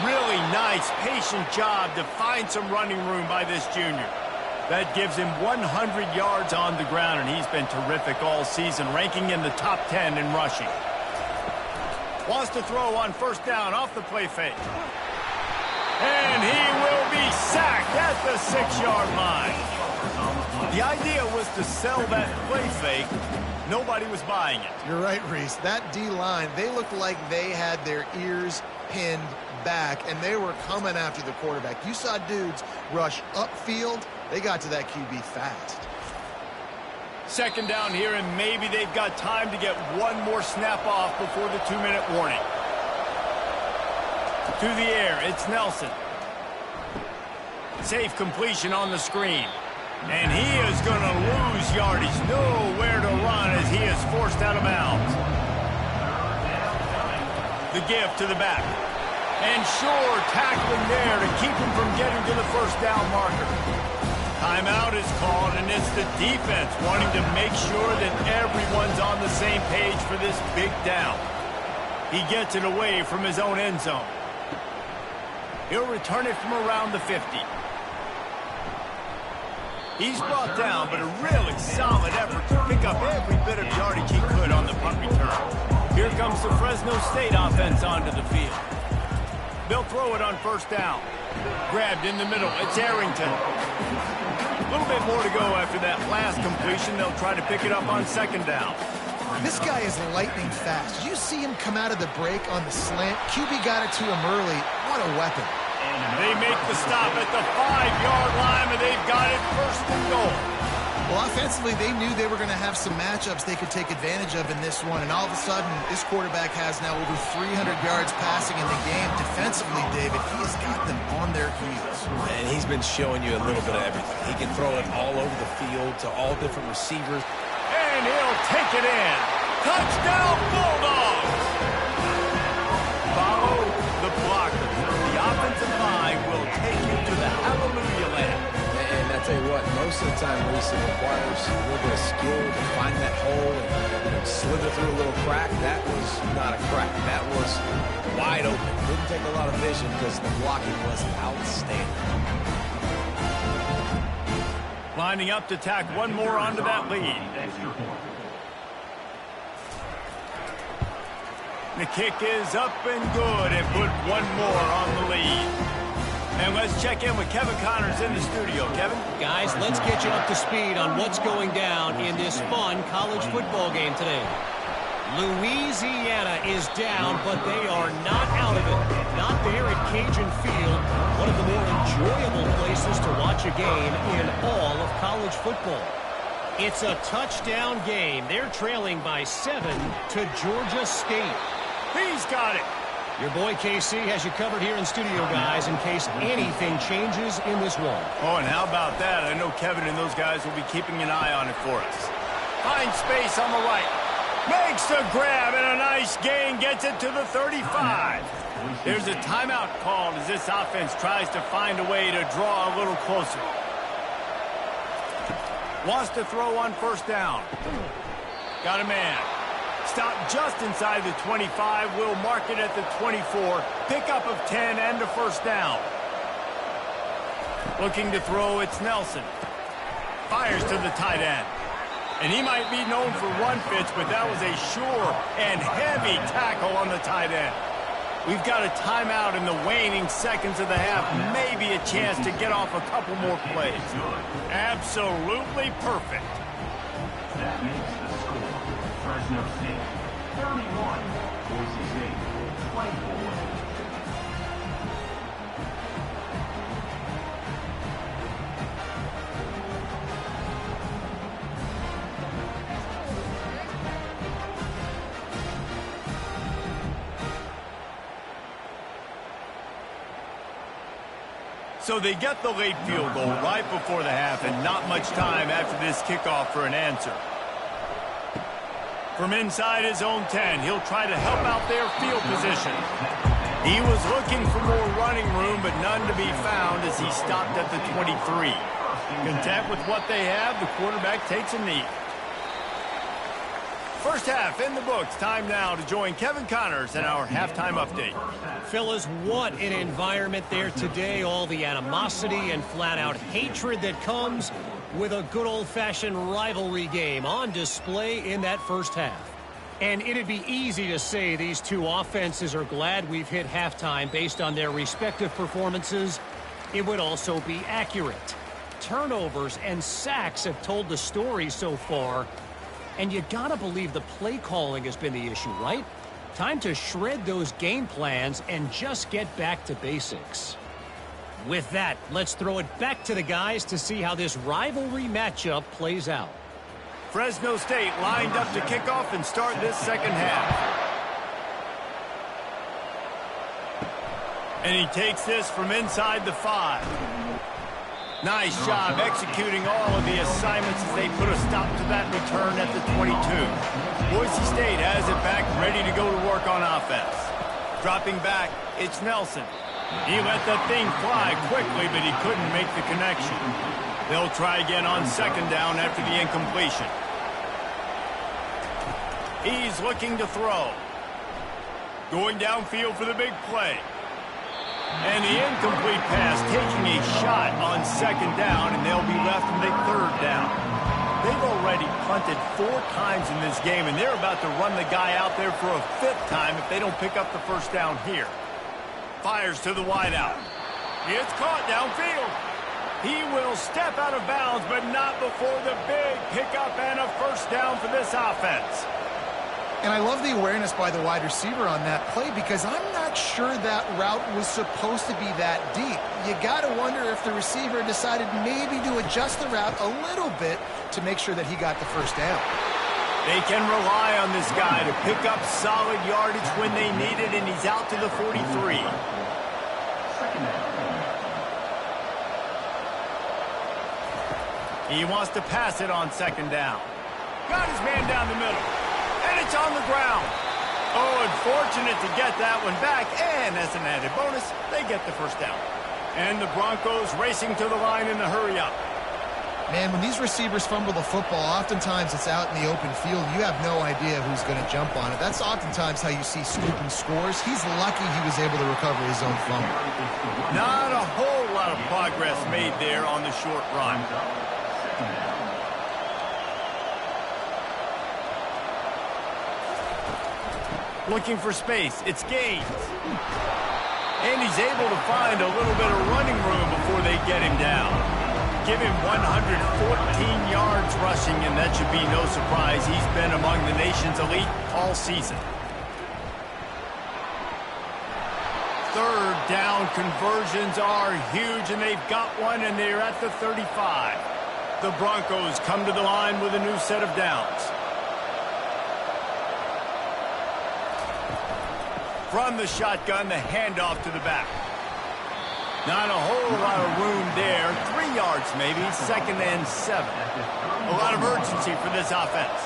Really nice, patient job to find some running room by this junior. That gives him 100 yards on the ground, and he's been terrific all season, ranking in the top 10 in rushing. Wants to throw on 1st down off the play fake. And he will be sacked at the 6-yard line. The idea was to sell that play fake. Nobody was buying it. You're right, Reese. That D-line, they looked like they had their ears pinned back, and they were coming after the quarterback. You saw dudes rush upfield. They got to that QB fast. 2nd down here, and maybe they've got time to get one more snap off before the 2-minute warning. To the air, it's Nelson. Safe completion on the screen. And he is going to lose yardage. Nowhere to run as he is forced out of bounds. The give to the back. And sure, tackling there to keep him from getting to the 1st down marker. Timeout is called, and it's the defense wanting to make sure that everyone's on the same page for this big down. He gets it away from his own end zone. He'll return it from around the 50. He's brought down, but a really solid effort to pick up every bit of yardage he could on the punt return. Here comes the Fresno State offense onto the field. They'll throw it on 1st down. Grabbed in the middle. It's Arrington. A little bit more to go after that last completion. They'll try to pick it up on 2nd down. This guy is lightning fast. Did you see him come out of the break on the slant? QB got it to him early. What a weapon. They make the stop at the 5-yard line, and they've got it 1st and goal. Well, offensively, they knew they were going to have some matchups they could take advantage of in this one, and all of a sudden, this quarterback has now over 300 yards passing in the game. Defensively, David, he has got them on their heels. And he's been showing you a little bit of everything. He can throw it all over the field to all different receivers. And he'll take it in. Touchdown, Bulldogs! Follow the blocker. The offensive line will take you to the hallelujah land. And I tell you what, most of the time, Reese, it requires a little bit of skill to find that hole and slither through a little crack. That was not a crack. That was wide open. Didn't take a lot of vision because the blocking was outstanding. Lining up to tack one more onto that lead. The kick is up and good and put one more on the lead. And let's check in with Kevin Connors in the studio. Kevin? Guys, let's get you up to speed on what's going down in this fun college football game today. Louisiana is down, but they are not out of it. Not there at Cajun Field, one of the more enjoyable places to watch a game in all of college football. It's a touchdown game. They're trailing by 7 to Georgia State. He's got it. Your boy KC has you covered here in studio, guys, in case anything changes in this one. Oh, and how about that? I know Kevin and those guys will be keeping an eye on it for us. Finds space on the right. Makes the grab, and a nice gain gets it to the 35. There's a timeout called as this offense tries to find a way to draw a little closer. Wants to throw on first down. Got a man. Stop just inside the 25. Will mark it at the 24. Pickup of 10 and a first down. Looking to throw, it's Nelson. Fires to the tight end. And he might be known for run fits, but that was a sure and heavy tackle on the tight end. We've got a timeout in the waning seconds of the half. Maybe a chance to get off a couple more plays. Absolutely perfect. That makes the score. Fresno State 31, Boise State 24. So they get the late field goal right before the half, and not much time after this kickoff for an answer. From inside his own 10, he'll try to help out their field position. He was looking for more running room, but none to be found as he stopped at the 23. Content with what they have, the quarterback takes a knee. First half in the books. Time now to join Kevin Connors in our halftime update. Fellas, what an environment there today. All the animosity and flat-out hatred that comes with a good old-fashioned rivalry game on display in that first half. And it'd be easy to say these two offenses are glad we've hit halftime based on their respective performances. It would also be accurate. Turnovers and sacks have told the story so far. And you gotta believe the play calling has been the issue, right? Time to shred those game plans and just get back to basics. With that, let's throw it back to the guys to see how this rivalry matchup plays out. Fresno State lined up to kick off and start this second half. And he takes this from inside the 5. Nice job executing all of the assignments as they put a stop to that return at the 22. Boise State has it back, ready to go to work on offense. Dropping back, it's Nelson. He let that thing fly quickly, but he couldn't make the connection. They'll try again on second down after the incompletion. He's looking to throw. Going downfield for the big play. And the incomplete pass taking a shot on second down, and they'll be left with a third down. They've already punted 4 times in this game, and they're about to run the guy out there for a 5th time if they don't pick up the first down here. Fires to the wideout. It's caught downfield. He will step out of bounds, but not before the big pickup and a first down for this offense. And I love the awareness by the wide receiver on that play because I'm not sure that route was supposed to be that deep. You got to wonder if the receiver decided maybe to adjust the route a little bit to make sure that he got the first down. They can rely on this guy to pick up solid yardage when they need it, and he's out to the 43. He wants to pass it on second down. Got his man down the middle. And it's on the ground. Oh, unfortunate to get that one back. And as an added bonus, they get the first down. And the Broncos racing to the line in the hurry-up. Man, when these receivers fumble the football, oftentimes it's out in the open field. You have no idea who's going to jump on it. That's oftentimes how you see scooping scores. He's lucky he was able to recover his own fumble. Not a whole lot of progress made there on the short run. Looking for space. It's Gaines. And he's able to find a little bit of running room before they get him down. Give him 114 yards rushing, and that should be no surprise. He's been among the nation's elite all season. Third down conversions are huge, and they've got one, and they're at the 35. The Broncos come to the line with a new set of downs. From the shotgun, the handoff to the back. Not a whole lot of room there. 3 yards maybe, 2nd and 7. A lot of urgency for this offense.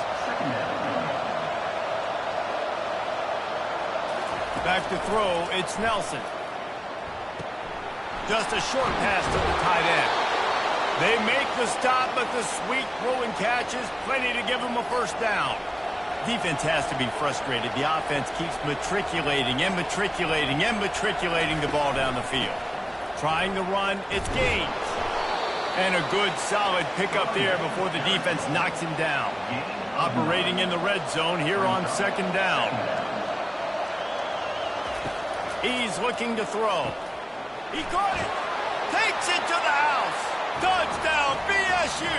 Back to throw, it's Nelson. Just a short pass to the tight end. They make the stop, but the sweet throwing catch is plenty to give them a first down. Defense has to be frustrated. The offense keeps matriculating and matriculating and matriculating the ball down the field. Trying to run, it's Gaines. And a good, solid pickup there before the defense knocks him down. Operating in the red zone here on 2nd down. He's looking to throw. He caught it. Takes it to the house. Touchdown, BSU.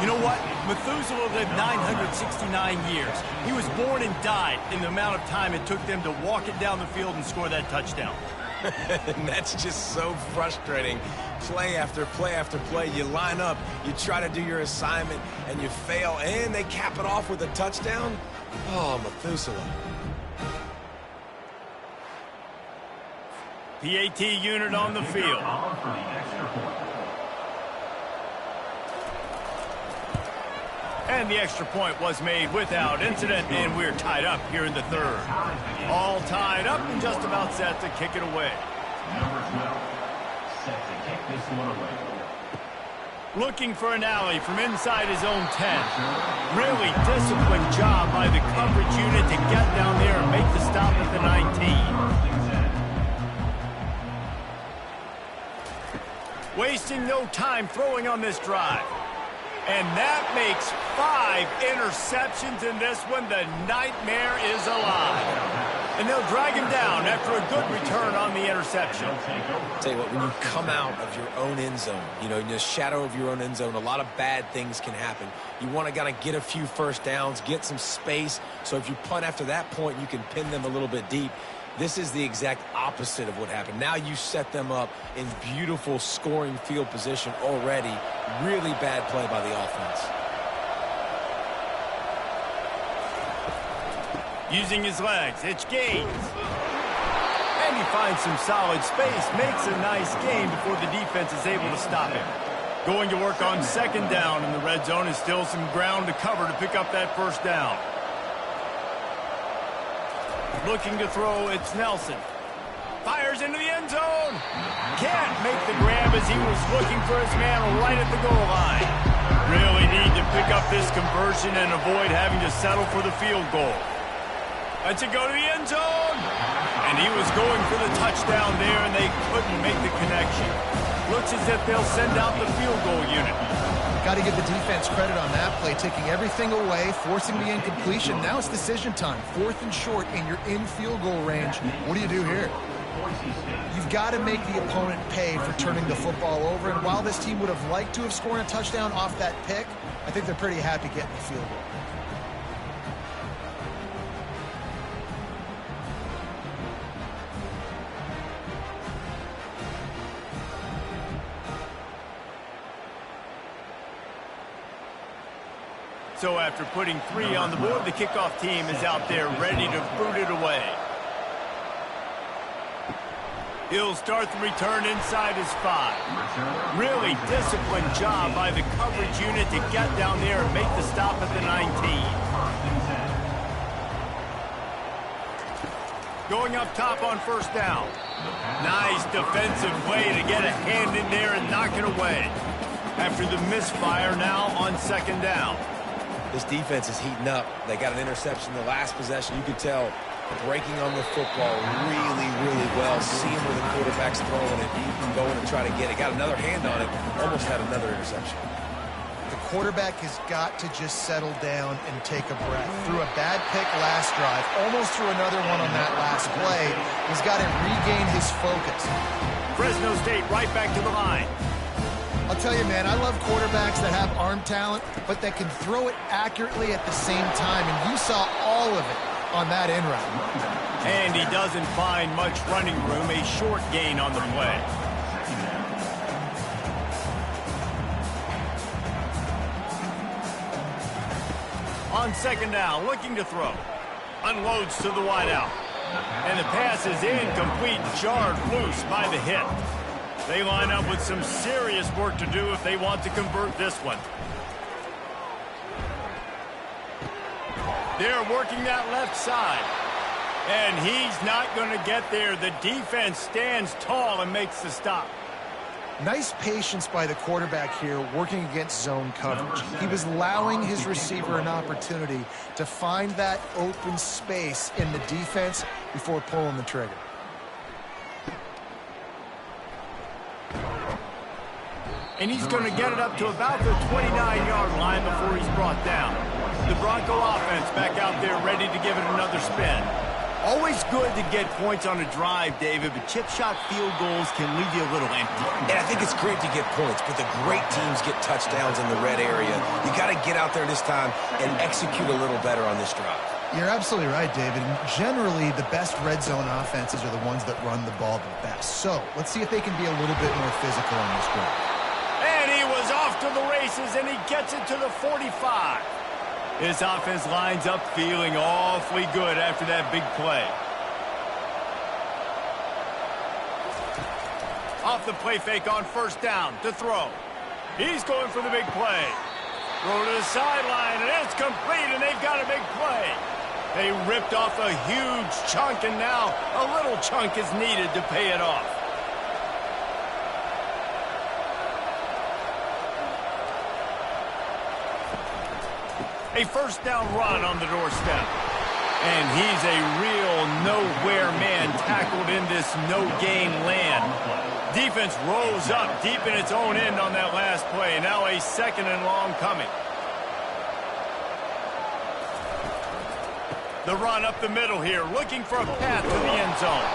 You know what? Methuselah lived 969 years. He was born and died in the amount of time it took them to walk it down the field and score that touchdown. And that's just so frustrating. Play after play after play. You line up, you try to do your assignment, and you fail, and they cap it off with a touchdown? Oh, Methuselah. PAT unit on the field. And the extra point was made without incident, and we're tied up here in the 3rd. All tied up and just about set to kick it away. Number 12, set to kick this one away. Looking for an alley from inside his own 10. Really disciplined job by the coverage unit to get down there and make the stop at the 19. Wasting no time throwing on this drive. And that makes 5 interceptions in this one. The nightmare is alive. And they'll drag him down after a good return on the interception. Tell you what, when you come out of your own end zone, in the shadow of your own end zone, a lot of bad things can happen. You want to kind of get a few first downs, get some space, so if you punt after that point, you can pin them a little bit deep. This is the exact opposite of what happened. Now you set them up in beautiful scoring field position already. Really bad play by the offense. Using his legs, it's Gaines. And he finds some solid space, makes a nice gain before the defense is able to stop him. Going to work on 2nd down in the red zone is still some ground to cover to pick up that first down. Looking to throw, it's Nelson. Fires into the end zone. Can't make the grab as he was looking for his man right at the goal line. Really need to pick up this conversion and avoid having to settle for the field goal. Let's it go to the end zone. And he was going for the touchdown there, and they couldn't make the connection. Looks as if they'll send out the field goal unit. Got to give the defense credit on that play, taking everything away, forcing the incompletion. Now it's decision time. 4th and short, and you're in field goal range. What do you do here? You've got to make the opponent pay for turning the football over. And while this team would have liked to have scored a touchdown off that pick, I think they're pretty happy getting the field goal. So after putting 3 on the board, the kickoff team is out there ready to boot it away. He'll start the return inside his 5. Really disciplined job by the coverage unit to get down there and make the stop at the 19. Going up top on 1st down. Nice defensive play to get a hand in there and knock it away. After the misfire now on 2nd down. This defense is heating up. They got an interception the last possession. You could tell breaking on the football really, really well. Seeing where the quarterback's throwing it, going to try to get it. Got another hand on it. Almost had another interception. The quarterback has got to just settle down and take a breath. Threw a bad pick last drive, almost threw another one on that last play. He's got to regain his focus. Fresno State right back to the line. I'll tell you, man, I love quarterbacks that have arm talent, but that can throw it accurately at the same time, and you saw all of it on that end route. And he doesn't find much running room, a short gain on the play. On second down, looking to throw. Unloads to the wideout. And the pass is incomplete, jarred loose by the hit. They line up with some serious work to do if they want to convert this one. They're working that left side. And he's not going to get there. The defense stands tall and makes the stop. Nice patience by the quarterback here working against zone coverage. He was allowing his receiver an opportunity to find that open space in the defense before pulling the trigger. And he's going to get it up to about the 29-yard line before he's brought down. The Bronco offense back out there ready to give it another spin. Always good to get points on a drive, David, but chip shot field goals can leave you a little empty. And I think it's great to get points, but the great teams get touchdowns in the red area. You got to get out there this time and execute a little better on this drive. You're absolutely right, David. And generally, the best red zone offenses are the ones that run the ball the best. So let's see if they can be a little bit more physical on this drive. And he was off to the races, and he gets it to the 45. This offense lines up feeling awfully good after that big play. Off the play fake on first down to throw. He's going for the big play. Throw to the sideline, and it's complete, and they've got a big play. They ripped off a huge chunk, and now a little chunk is needed to pay it off. A first down run on the doorstep. And he's a real nowhere man tackled in this no-gain land. Defense rose up deep in its own end on that last play. Now a second and long coming. The run up the middle here, looking for a path to the end zone.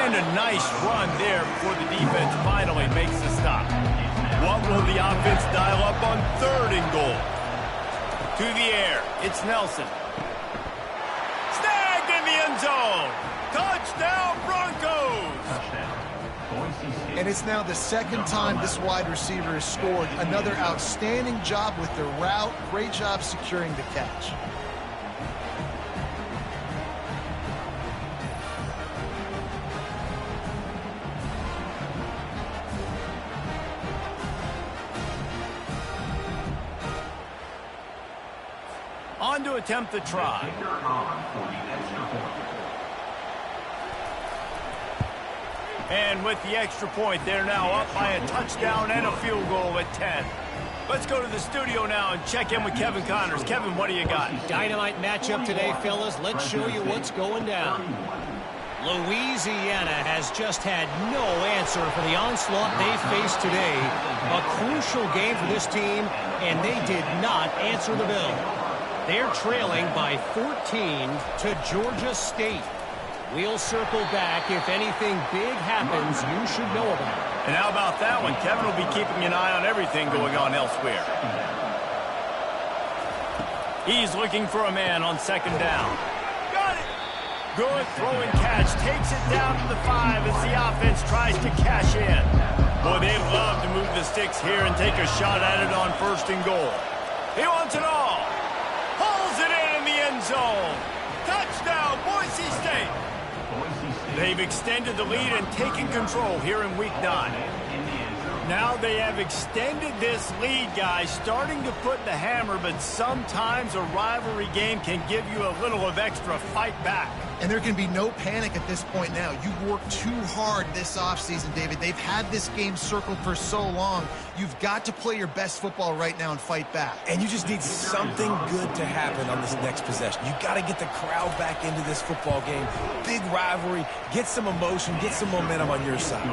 And a nice run there before the defense finally makes the stop. What will the offense dial up on third and goal? To the air, it's Nelson. Snagged in the end zone. Touchdown, Broncos. And it's now the second time this wide receiver has scored. Another outstanding job with the route. Great job securing the catch. On to attempt the try. And with the extra point, they're now up by a touchdown and a field goal at 10. Let's go to the studio now and check in with Kevin Connors. Kevin, what do you got? Dynamite matchup today, fellas. Let's show you what's going down. Louisiana has just had no answer for the onslaught they faced today. A crucial game for this team, and they did not answer the bell. They're trailing by 14 to Georgia State. We'll circle back. If anything big happens, you should know about it. And how about that one? Kevin will be keeping an eye on everything going on elsewhere. He's looking for a man on second down. Got it! Good throwing catch. Takes it down to the 5 as the offense tries to cash in. Boy, they'd love to move the sticks here and take a shot at it on first and goal. He wants it all. Pulls it in the end zone. Touchdown, Boise State. They've extended the lead and taken control here in Week 9. Now they have extended this lead, guys, starting to put the hammer, but sometimes a rivalry game can give you a little of extra fight back. And there can be no panic at this point now. You've worked too hard this offseason, David. They've had this game circled for so long. You've got to play your best football right now and fight back. And you just need something good to happen on this next possession. You got to get the crowd back into this football game. Big rivalry. Get some emotion. Get some momentum on your side.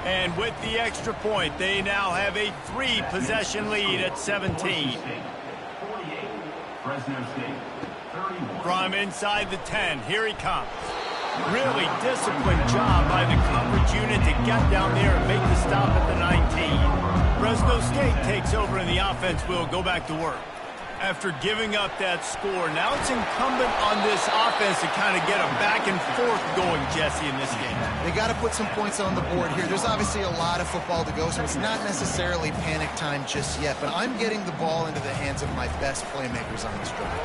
And with the extra point, they now have a 3-possession lead at 17. 48, Fresno State, 31. From inside the 10, here he comes. Really disciplined job by the coverage unit to get down there and make the stop at the 19. Fresno State takes over and the offense will go back to work. After giving up that score, now it's incumbent on this offense to kind of get a back and forth going, Jesse, in this game. They got to put some points on the board here. There's obviously a lot of football to go, so it's not necessarily panic time just yet, but I'm getting the ball into the hands of my best playmakers on this drive.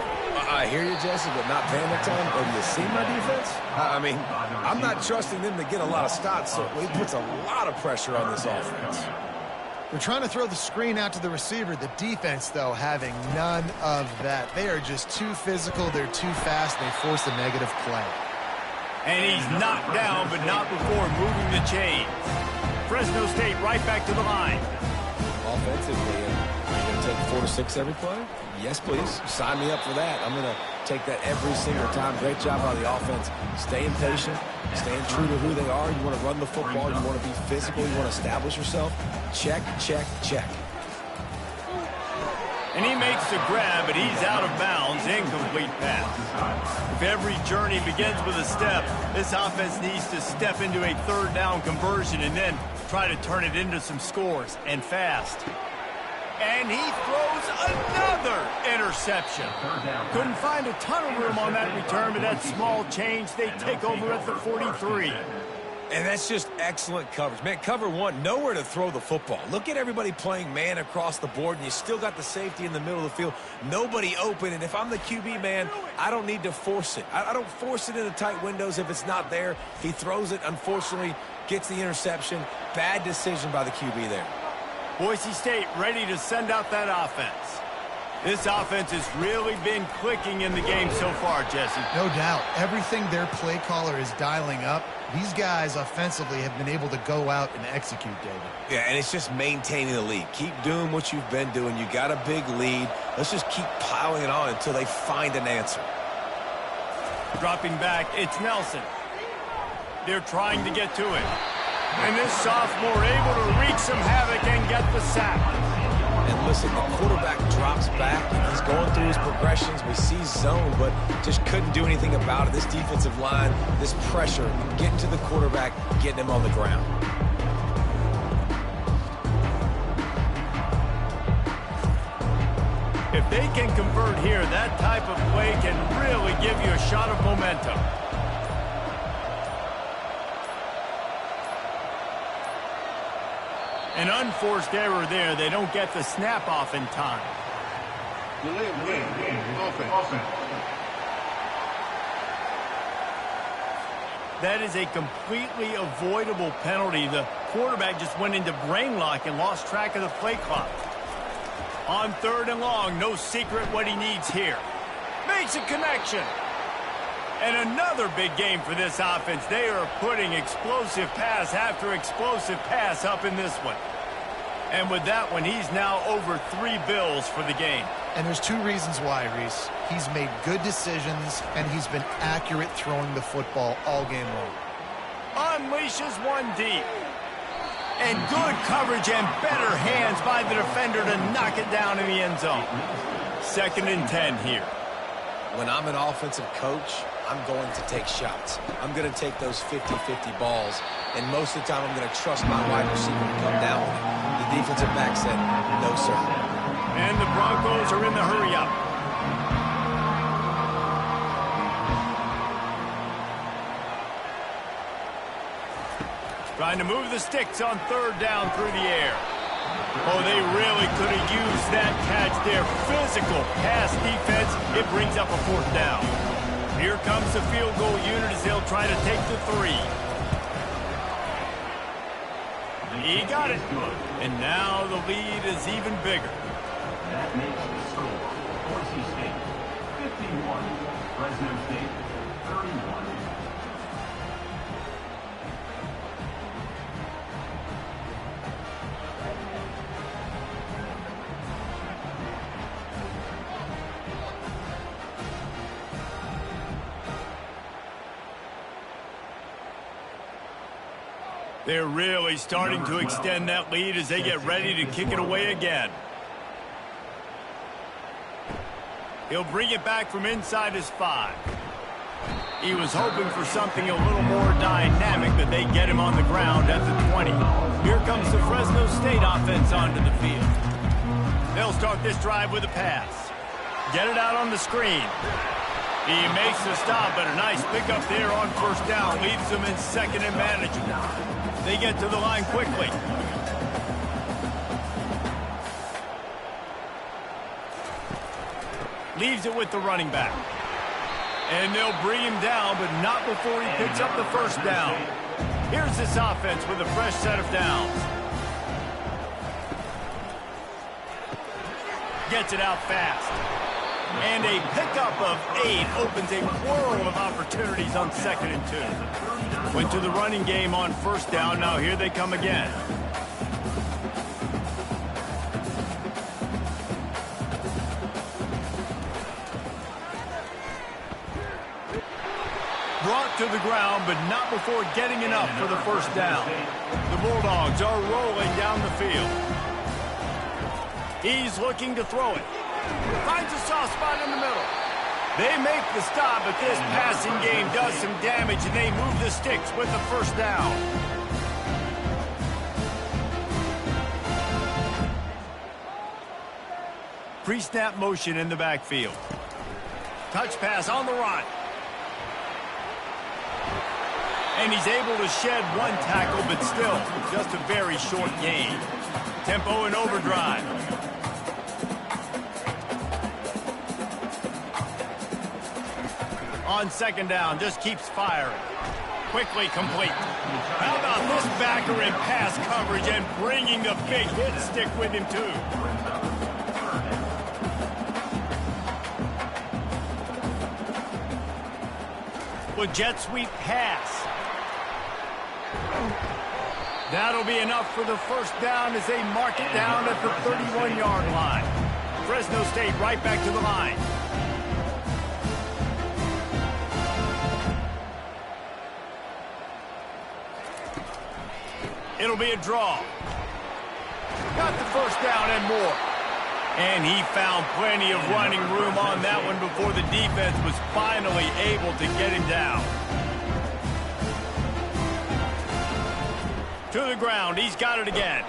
I hear you, Jesse, but not panic time. Oh, do you see my defense? I mean, I'm not trusting them to get a lot of stops, so it puts a lot of pressure on this offense. They're trying to throw the screen out to the receiver. The defense, though, having none of that. They are just too physical. They're too fast. They force a negative play. And he's knocked down, but not before moving the chains. Fresno State right back to the line. Offensively, are you going to take 4 to 6 every play? Yes, please. Sign me up for that. I'm going to take that every single time. Great job by the offense. Staying patient, staying true to who they are. You want to run the football. You want to be physical. You want to establish yourself. Check, check, check. And he makes the grab, but he's out of bounds. Incomplete pass. If every journey begins with a step, this offense needs to step into a third down conversion and then try to turn it into some scores, and fast. And he throws another interception. Couldn't find a ton of room on that return, but that small change, they take over at the 43. And that's just excellent coverage. Man, cover one, nowhere to throw the football. Look at everybody playing man across the board, and you still got the safety in the middle of the field. Nobody open, and if I'm the QB, man, I don't need to force it. I don't force it into tight windows if it's not there. He throws it, unfortunately, gets the interception. Bad decision by the QB there. Boise State ready to send out that offense. This offense has really been clicking in the game so far, Jesse. No doubt. Everything their play caller is dialing up, these guys offensively have been able to go out and execute, David. Yeah, and it's just maintaining the lead. Keep doing what you've been doing. You got a big lead. Let's just keep piling it on until they find an answer. Dropping back, it's Nelson. They're trying to get to it. And this sophomore able to wreak some havoc and get the sack. And listen, the quarterback drops back, and he's going through his progressions. We see zone, but just couldn't do anything about it. This defensive line, this pressure, getting to the quarterback, getting him on the ground. If they can convert here, that type of play can really give you a shot of momentum. An unforced error there. They don't get the snap off in time. That is a completely avoidable penalty. The quarterback just went into brain lock and lost track of the play clock. On 3rd and long, no secret what he needs here. Makes a connection. And another big game for this offense. They are putting explosive pass after explosive pass up in this one. And with that one, he's now over 3 bills for the game. And there's 2 reasons why, Reese. He's made good decisions, and he's been accurate throwing the football all game long. Unleashes one deep. And good coverage and better hands by the defender to knock it down in the end zone. 2nd and 10 here. When I'm an offensive coach, I'm going to take shots. I'm going to take those 50-50 balls, and most of the time I'm going to trust my wide receiver to come down with it. The defensive back said, no, sir. And the Broncos are in the hurry-up. Trying to move the sticks on 3rd down through the air. Oh, they really could have used that catch there. Physical pass defense. It brings up a 4th down. Here comes the field goal unit as they'll try to take the 3. He got it. And now the lead is even bigger. That makes the score. Boise State, 51. Fresno State, 31. They're really starting to extend that lead as they get ready to kick it away again. He'll bring it back from inside his 5. He was hoping for something a little more dynamic, but they get him on the ground at the 20. Here comes the Fresno State offense onto the field. They'll start this drive with a pass. Get it out on the screen. He makes the stop, but a nice pickup there on first down. Leaves them in second and manageable. They get to the line quickly. Leaves it with the running back. And they'll bring him down, but not before he picks up the first down. Here's this offense with a fresh set of downs. Gets it out fast. And a pickup of 8 opens a world of opportunities on 2nd and 2. Went to the running game on first down. Now here they come again. Brought to the ground, but not before getting enough for the first down. The Bulldogs are rolling down the field. He's looking to throw it. Finds a soft spot in the middle. They make the stop, but this passing game does some damage, and they move the sticks with the first down. Pre-snap motion in the backfield. Touch pass on the run. And he's able to shed one tackle, but still just a very short gain. Tempo and overdrive. On second down, just keeps firing. Quickly complete. How about this backer in pass coverage and bringing the big hit stick with him, too. With jet sweep pass. That'll be enough for the first down as they mark it down at the 31-yard line. Fresno State right back to the line. It'll be a draw. Got the first down and more. And he found plenty of running room on that one before the defense was finally able to get him down. To the ground, he's got it again.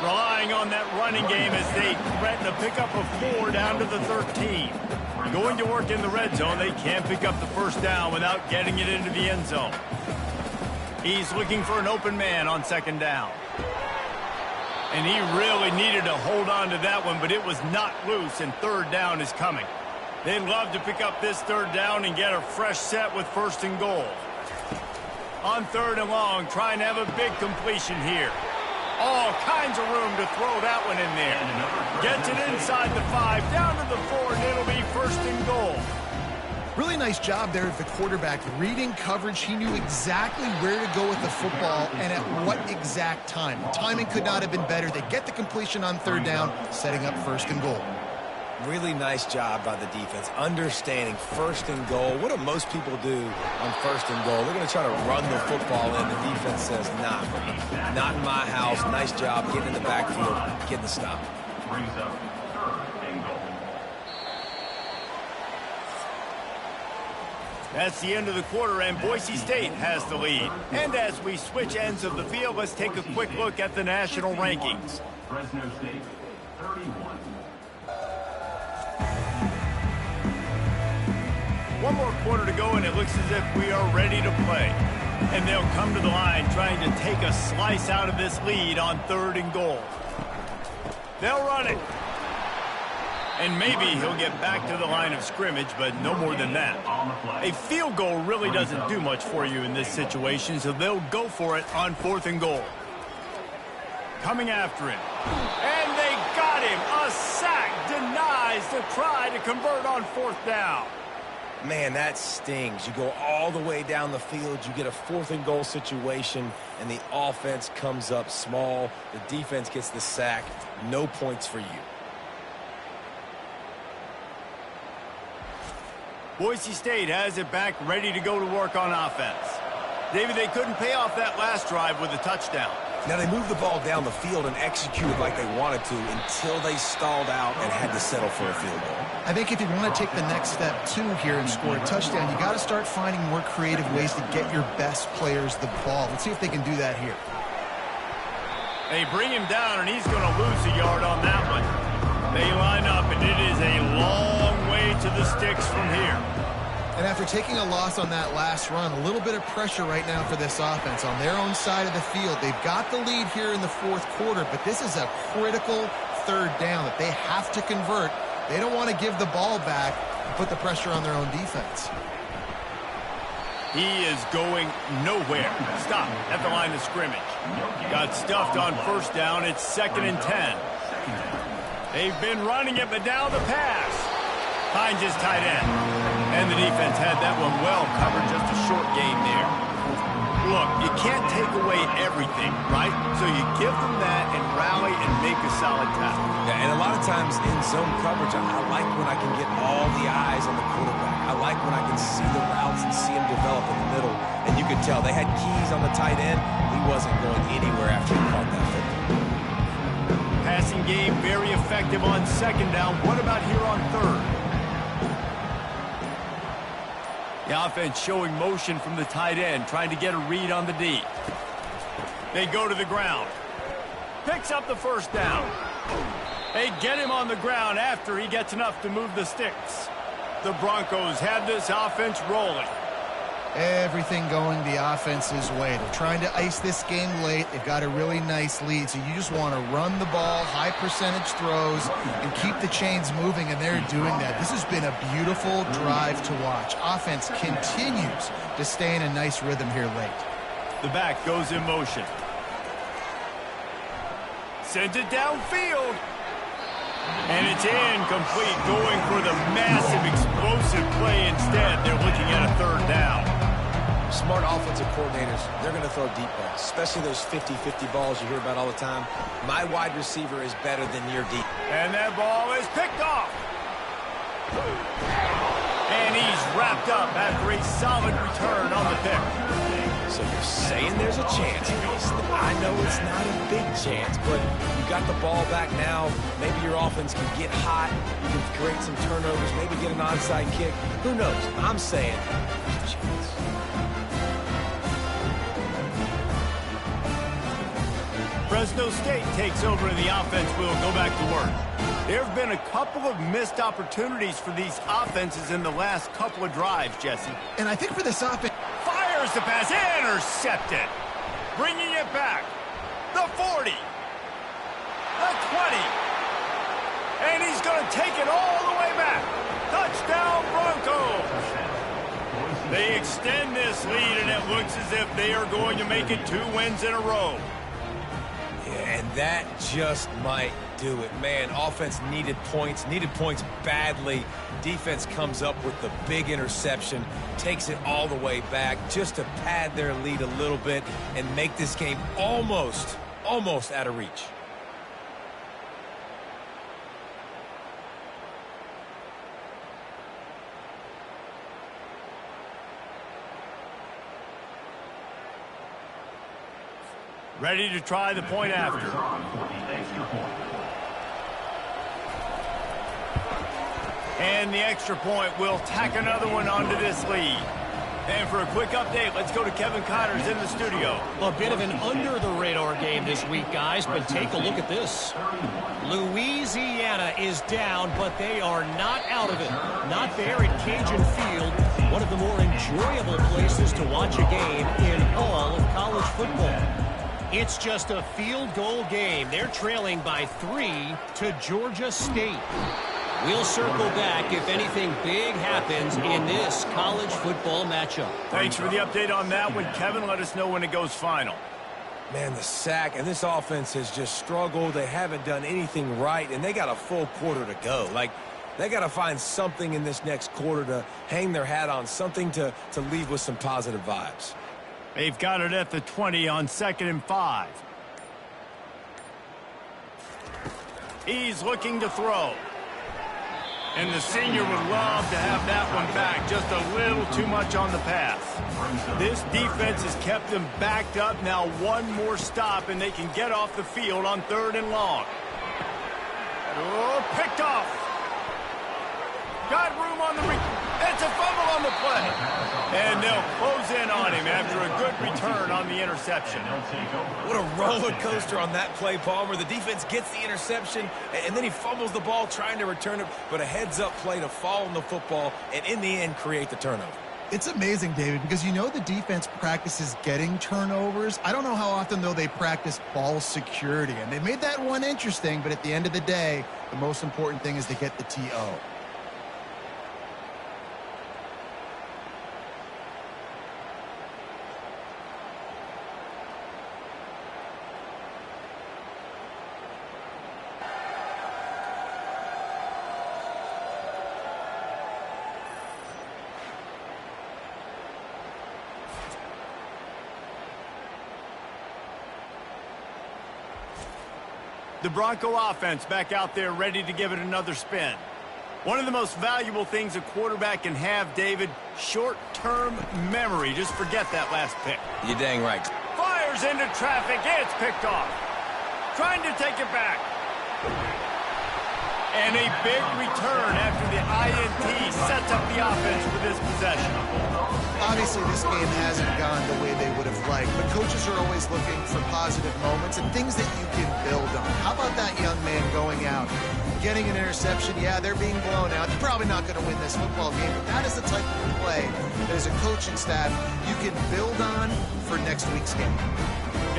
Relying on that running game as they threaten a pickup of 4 down to the 13. Going to work in the red zone, they can't pick up the first down without getting it into the end zone. He's looking for an open man on second down. And he really needed to hold on to that one, but it was not loose, and third down is coming. They'd love to pick up this third down and get a fresh set with first and goal. On third and long, trying to have a big completion here. All kinds of room to throw that one in there. Gets it inside the 5, down to the 4, and it'll be first and goal. Really nice job there of the quarterback reading coverage. He knew exactly where to go with the football and at what exact time. The timing could not have been better. They get the completion on third down, setting up first and goal. Really nice job by the defense, understanding first and goal. What do most people do on first and goal? They're going to try to run the football in. The defense says, nah, not in my house. Nice job getting in the backfield, getting the stop. Brings up third and goal. That's the end of the quarter, and Boise State has the lead. And as we switch ends of the field, let's take a quick look at the national rankings. Fresno State, 31. One more quarter to go, and it looks as if we are ready to play. And they'll come to the line trying to take a slice out of this lead on third and goal. They'll run it. And maybe he'll get back to the line of scrimmage, but no more than that. A field goal really doesn't do much for you in this situation, so they'll go for it on fourth and goal. Coming after him. And they got him. A sack denies the try to convert on fourth down. Man, that stings. You go all the way down the field, you get a fourth and goal situation, and the offense comes up small. The defense gets the sack. No points for you. Boise State has it back, ready to go to work on offense. David, they couldn't pay off that last drive with a touchdown. Now, they moved the ball down the field and executed like they wanted to until they stalled out and had to settle for a field goal. I think if you want to take the next step, too, here and score a touchdown, you got to start finding more creative ways to get your best players the ball. Let's see if they can do that here. They bring him down, and he's going to lose a yard on that one. They line up, and it is a long way to the sticks from here. And after taking a loss on that last run, a little bit of pressure right now for this offense on their own side of the field. They've got the lead here in the fourth quarter, but this is a critical third down that they have to convert. They don't want to give the ball back and put the pressure on their own defense. He is going nowhere. Stop at the line of scrimmage. Got stuffed on first down. It's 2nd and 10. They've been running it, but now the pass. Finds his tight end. And the defense had that one well covered. Just a short game there. Look, you can't take away everything, right? So you give them that and rally and make a solid tackle. Yeah, and a lot of times in zone coverage, I like when I can get all the eyes on the quarterback. I like when I can see the routes and see him develop in the middle. And you could tell they had keys on the tight end. He wasn't going anywhere after he caught that football. Passing game very effective on 2nd down. What about here on 3rd? The offense showing motion from the tight end, trying to get a read on the D. They go to the ground. Picks up the first down. They get him on the ground after he gets enough to move the sticks. The Broncos have this offense rolling. Everything going the offense's way. They're trying to ice this game late. They've got a really nice lead, so you just want to run the ball, high percentage throws, and keep the chains moving, and they're doing that. This has been a beautiful drive to watch. Offense continues to stay in a nice rhythm here late. The back goes in motion. Sends it downfield. And it's incomplete, going for the massive, explosive play instead. They're looking at a 3rd down. Smart offensive coordinators, they're going to throw deep balls, especially those 50-50 balls you hear about all the time. My wide receiver is better than your deep. And that ball is picked off. And he's wrapped up after a solid return on the pick. So you're saying there's a chance. I know it's not a big chance, but you got the ball back now. Maybe your offense can get hot. You can create some turnovers, maybe get an onside kick. Who knows? I'm saying there's a chance. Fresno State takes over and the offense will go back to work. There have been a couple of missed opportunities for these offenses in the last couple of drives, Jesse. And I think for this offense... Fires the pass, intercepted. Bringing it back. The 40. The 20. And he's going to take it all the way back. Touchdown, Broncos. They extend this lead, and it looks as if they are going to make it 2 wins in a row. Yeah, and that just might do it. Man, offense needed points badly. Defense comes up with the big interception, takes it all the way back just to pad their lead a little bit and make this game almost out of reach. Ready to try the point after. And the extra point will tack another one onto this lead. And for a quick update, let's go to Kevin Connors in the studio. A bit of an under-the-radar game this week, guys, but take a look at this. Louisiana is down, but they are not out of it. Not there at Cajun Field, one of the more enjoyable places to watch a game in all of college football. It's just a field goal game. They're trailing by 3 to Georgia State. We'll circle back if anything big happens in this college football matchup. Thanks for the update on that one, Kevin. Let us know when it goes final. Man, the sack, and this offense has just struggled. They haven't done anything right, and they got a full quarter to go. Like, they got to find something in this next quarter to hang their hat on, something to leave with some positive vibes. They've got it at the 20 on 2nd and 5. He's looking to throw. And the senior would love to have that one back. Just a little too much on the pass. This defense has kept them backed up. Now one more stop, and they can get off the field on 3rd and long. Oh, picked off. Got room on the it's a fumble on the play. And they'll close in on him after a good return on the interception. What a roller coaster on that play, Palmer. The defense gets the interception, and then he fumbles the ball trying to return it, but a heads-up play to fall on the football, and in the end, create the turnover. It's amazing, David, because you know the defense practices getting turnovers. I don't know how often, though, they practice ball security. And they made that one interesting, but at the end of the day, the most important thing is to get the TO. The Bronco offense back out there ready to give it another spin. One of the most valuable things a quarterback can have, David, short-term memory. Just forget that last pick. You're dang right. Fires into traffic. It's picked off. Trying to take it back. And a big return after the INT sets up the offense for this possession. Obviously, this game hasn't gone the way they would have liked, but coaches are always looking for positive moments and things that you can build on. How about that young man going out, getting an interception? Yeah, they're being blown out. They're probably not going to win this football game, but that is the type of play that as a coaching staff you can build on for next week's game.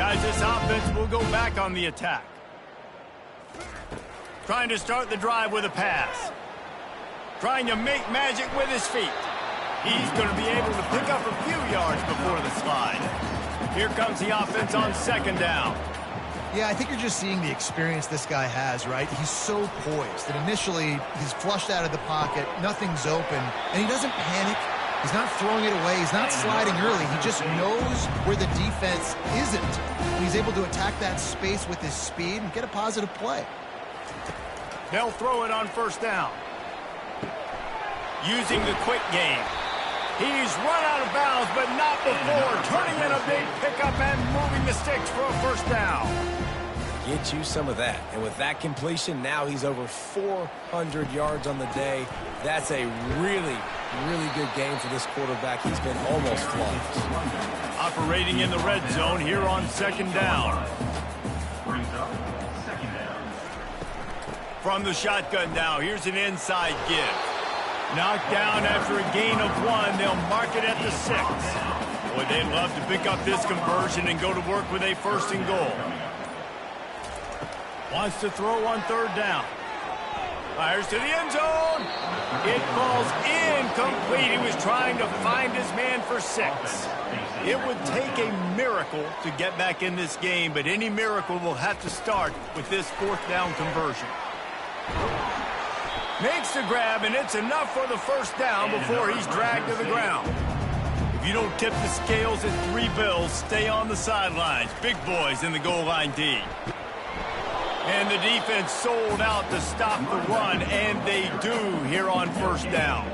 Guys, this offense will go back on the attack. Trying to start the drive with a pass. Trying to make magic with his feet. He's going to be able to pick up a few yards before the slide. Here comes the offense on 2nd down. Yeah, I think you're just seeing the experience this guy has, right? He's so poised that initially he's flushed out of the pocket, nothing's open, and he doesn't panic. He's not throwing it away. He's not sliding early. He just knows where the defense isn't. And he's able to attack that space with his speed and get a positive play. They'll throw it on 1st down. Using the quick game. He's run out of bounds, but not before. Turning in a big pickup and moving the sticks for a 1st down. Get you some of that. And with that completion, now he's over 400 yards on the day. That's a really, really good game for this quarterback. He's been almost flawless. Operating in the red zone here on 2nd down. From the shotgun now, here's an inside give. Knocked down after a gain of 1. They'll mark it at the 6. Boy, they'd love to pick up this conversion and go to work with a 1st and goal. Wants to throw on 3rd down. Fires to the end zone. It falls incomplete. He was trying to find his man for 6. It would take a miracle to get back in this game, but any miracle will have to start with this 4th down conversion. Makes the grab, and it's enough for the 1st down before he's dragged to the ground. If you don't tip the scales at 3 bills, stay on the sidelines. Big boys in the goal line D. And the defense sold out to stop the run, and they do here on 1st down.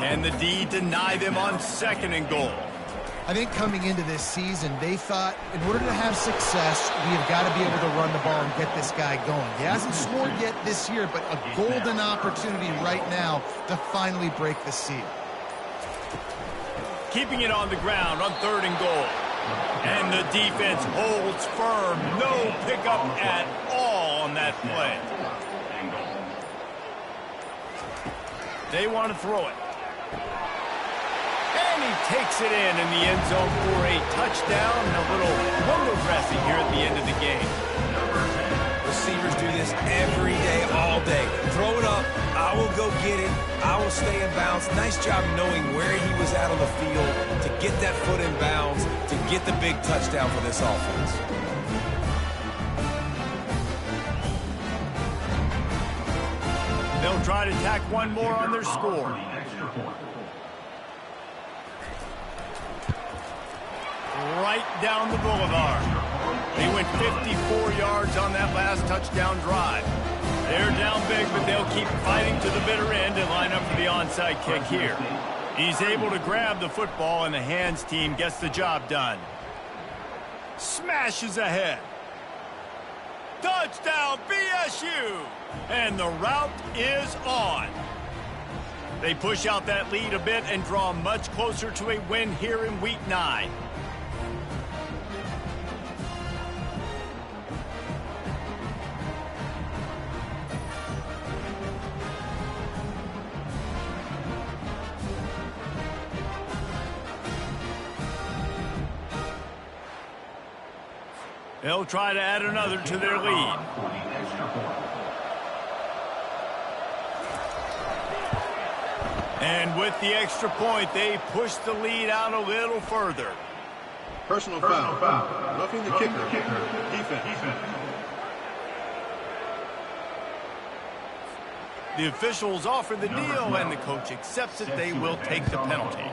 And the D deny them on 2nd and goal. I think coming into this season, they thought in order to have success, we have got to be able to run the ball and get this guy going. He hasn't scored yet this year, but a golden opportunity right now to finally break the seal. Keeping it on the ground on 3rd and goal. And the defense holds firm. No pickup at all on that play. They want to throw it. And he takes it in the end zone for a touchdown and a little window dressing here at the end of the game. Receivers do this every day, all day. Throw it up. I will go get it. I will stay in bounds. Nice job knowing where he was at on the field to get that foot in bounds, to get the big touchdown for this offense. They'll try to tack one more on their score. Right down the boulevard. They went 54 yards on that last touchdown drive. They're down big, but they'll keep fighting to the bitter end and line up for the onside kick here. He's able to grab the football, and the hands team gets the job done. Smashes ahead. Touchdown, BSU! And the route is on. They push out that lead a bit and draw much closer to a win here in Week 9. They'll try to add another to their lead. And with the extra point, they push the lead out a little further. Personal foul. Roughing the kicker. Defense. The officials offer the deal, and the coach accepts it. They will take the penalty.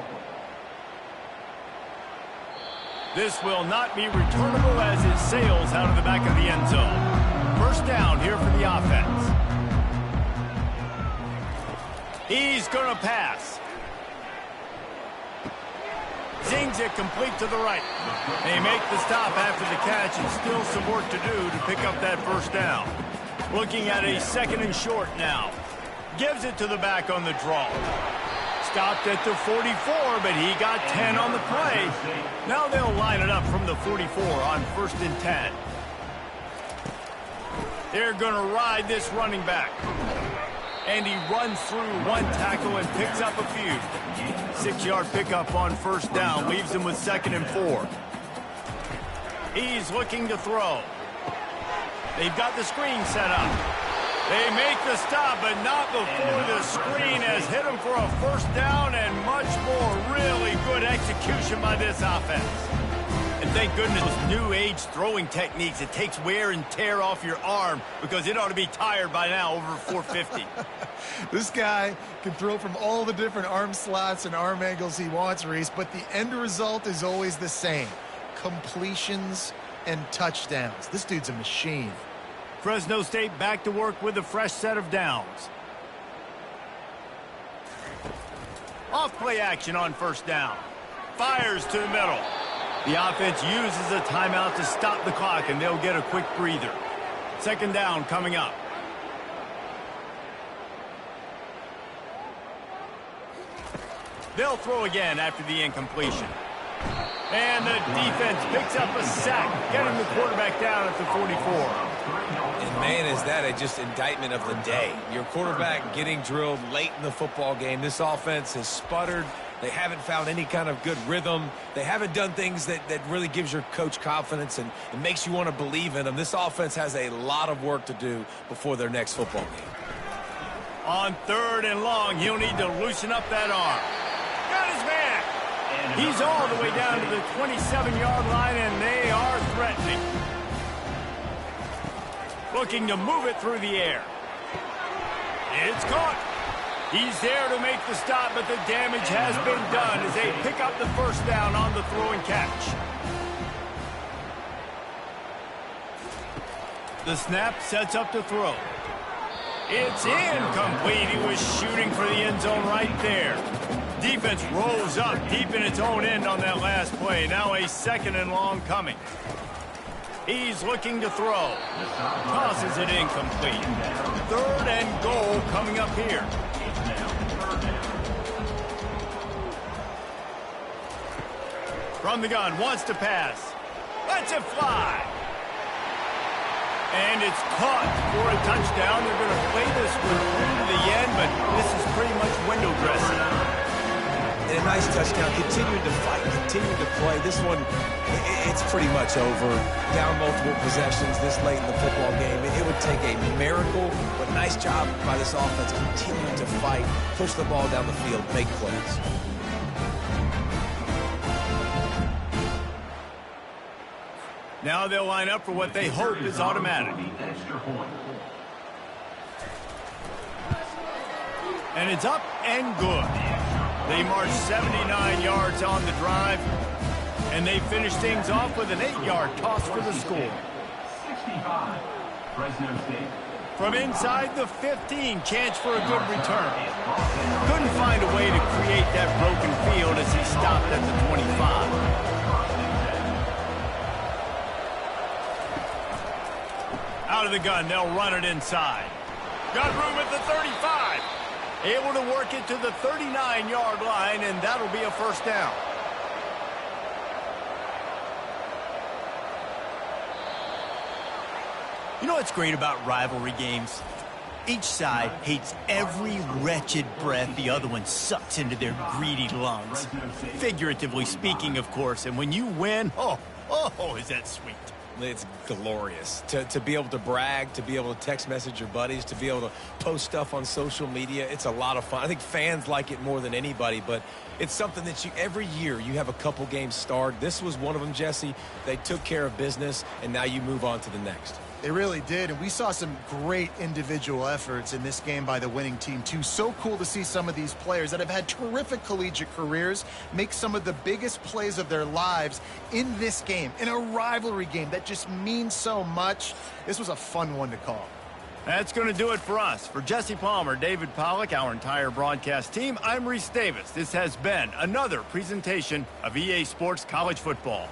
This will not be returnable as it sails out of the back of the end zone. First down here for the offense. He's going to pass. Zings it complete to the right. They make the stop after the catch, and still some work to do to pick up that first down. Looking at a 2nd and short now. Gives it to the back on the draw. Stopped at the 44, but he got 10 on the play. Now they'll line it up from the 44 on 1st and 10. They're going to ride this running back. And he runs through one tackle and picks up a few. 6-yard pickup on 1st down, leaves him with 2nd and 4. He's looking to throw. They've got the screen set up. They make the stop, but not before the screen has hit him for a 1st down, and much more really good execution by this offense. And thank goodness those new age throwing techniques. It takes wear and tear off your arm because it ought to be tired by now over 450. This guy can throw from all the different arm slots and arm angles he wants, Reese, but the end result is always the same. Completions and touchdowns. This dude's a machine. Fresno State back to work with a fresh set of downs. Off play action on 1st down. Fires to the middle. The offense uses a timeout to stop the clock, and they'll get a quick breather. 2nd down coming up. They'll throw again after the incompletion. And the defense picks up a sack, getting the quarterback down at the 44. And man, is that a just indictment of the day. Your quarterback getting drilled late in the football game. This offense has sputtered. They haven't found any kind of good rhythm. They haven't done things that really gives your coach confidence and makes you want to believe in them. This offense has a lot of work to do before their next football game. On 3rd and long, he'll need to loosen up that arm. Got his man. He's all the way down to the 27-yard line, and they are threatening. Looking to move it through the air. It's caught. He's there to make the stop, but the damage has been done as they pick up the 1st down on the throw and catch. The snap sets up to throw. It's incomplete. He was shooting for the end zone right there. Defense rolls up deep in its own end on that last play. Now a 2nd and long coming. He's looking to throw. Tosses it incomplete. 3rd and goal coming up here. From the gun, wants to pass. Lets it fly. And it's caught for a touchdown. They're going to play this one through to the end, but this is pretty much window dressing. And a nice touchdown. Continuing to fight, continuing to play. This one, it's pretty much over. Down multiple possessions this late in the football game. It would take a miracle, but nice job by this offense continuing to fight, push the ball down the field, make plays. Now they'll line up for what they hope is automatic. And it's up and good. They march 79 yards on the drive, and they finish things off with an 8-yard toss for the score. 65, Fresno State. From inside the 15, chance for a good return. Couldn't find a way to create that broken field as he stopped at the 25. Out of the gun, they'll run it inside. Got room at the 35. Able to work it to the 39-yard line, and that'll be a first down. You know what's great about rivalry games? Each side hates every wretched breath the other one sucks into their greedy lungs. Figuratively speaking, of course, and when you win, oh, is that sweet. It's glorious to be able to brag, to be able to text message your buddies, to be able to post stuff on social media. It's a lot of fun. I think fans like it more than anybody, but it's something that every year you have a couple games starred. This was one of them, Jesse. They took care of business, and now you move on to the next. They really did, and we saw some great individual efforts in this game by the winning team, too. So cool to see some of these players that have had terrific collegiate careers make some of the biggest plays of their lives in this game, in a rivalry game that just means so much. This was a fun one to call. That's going to do it for us. For Jesse Palmer, David Pollack, our entire broadcast team, I'm Reese Davis. This has been another presentation of EA Sports College Football.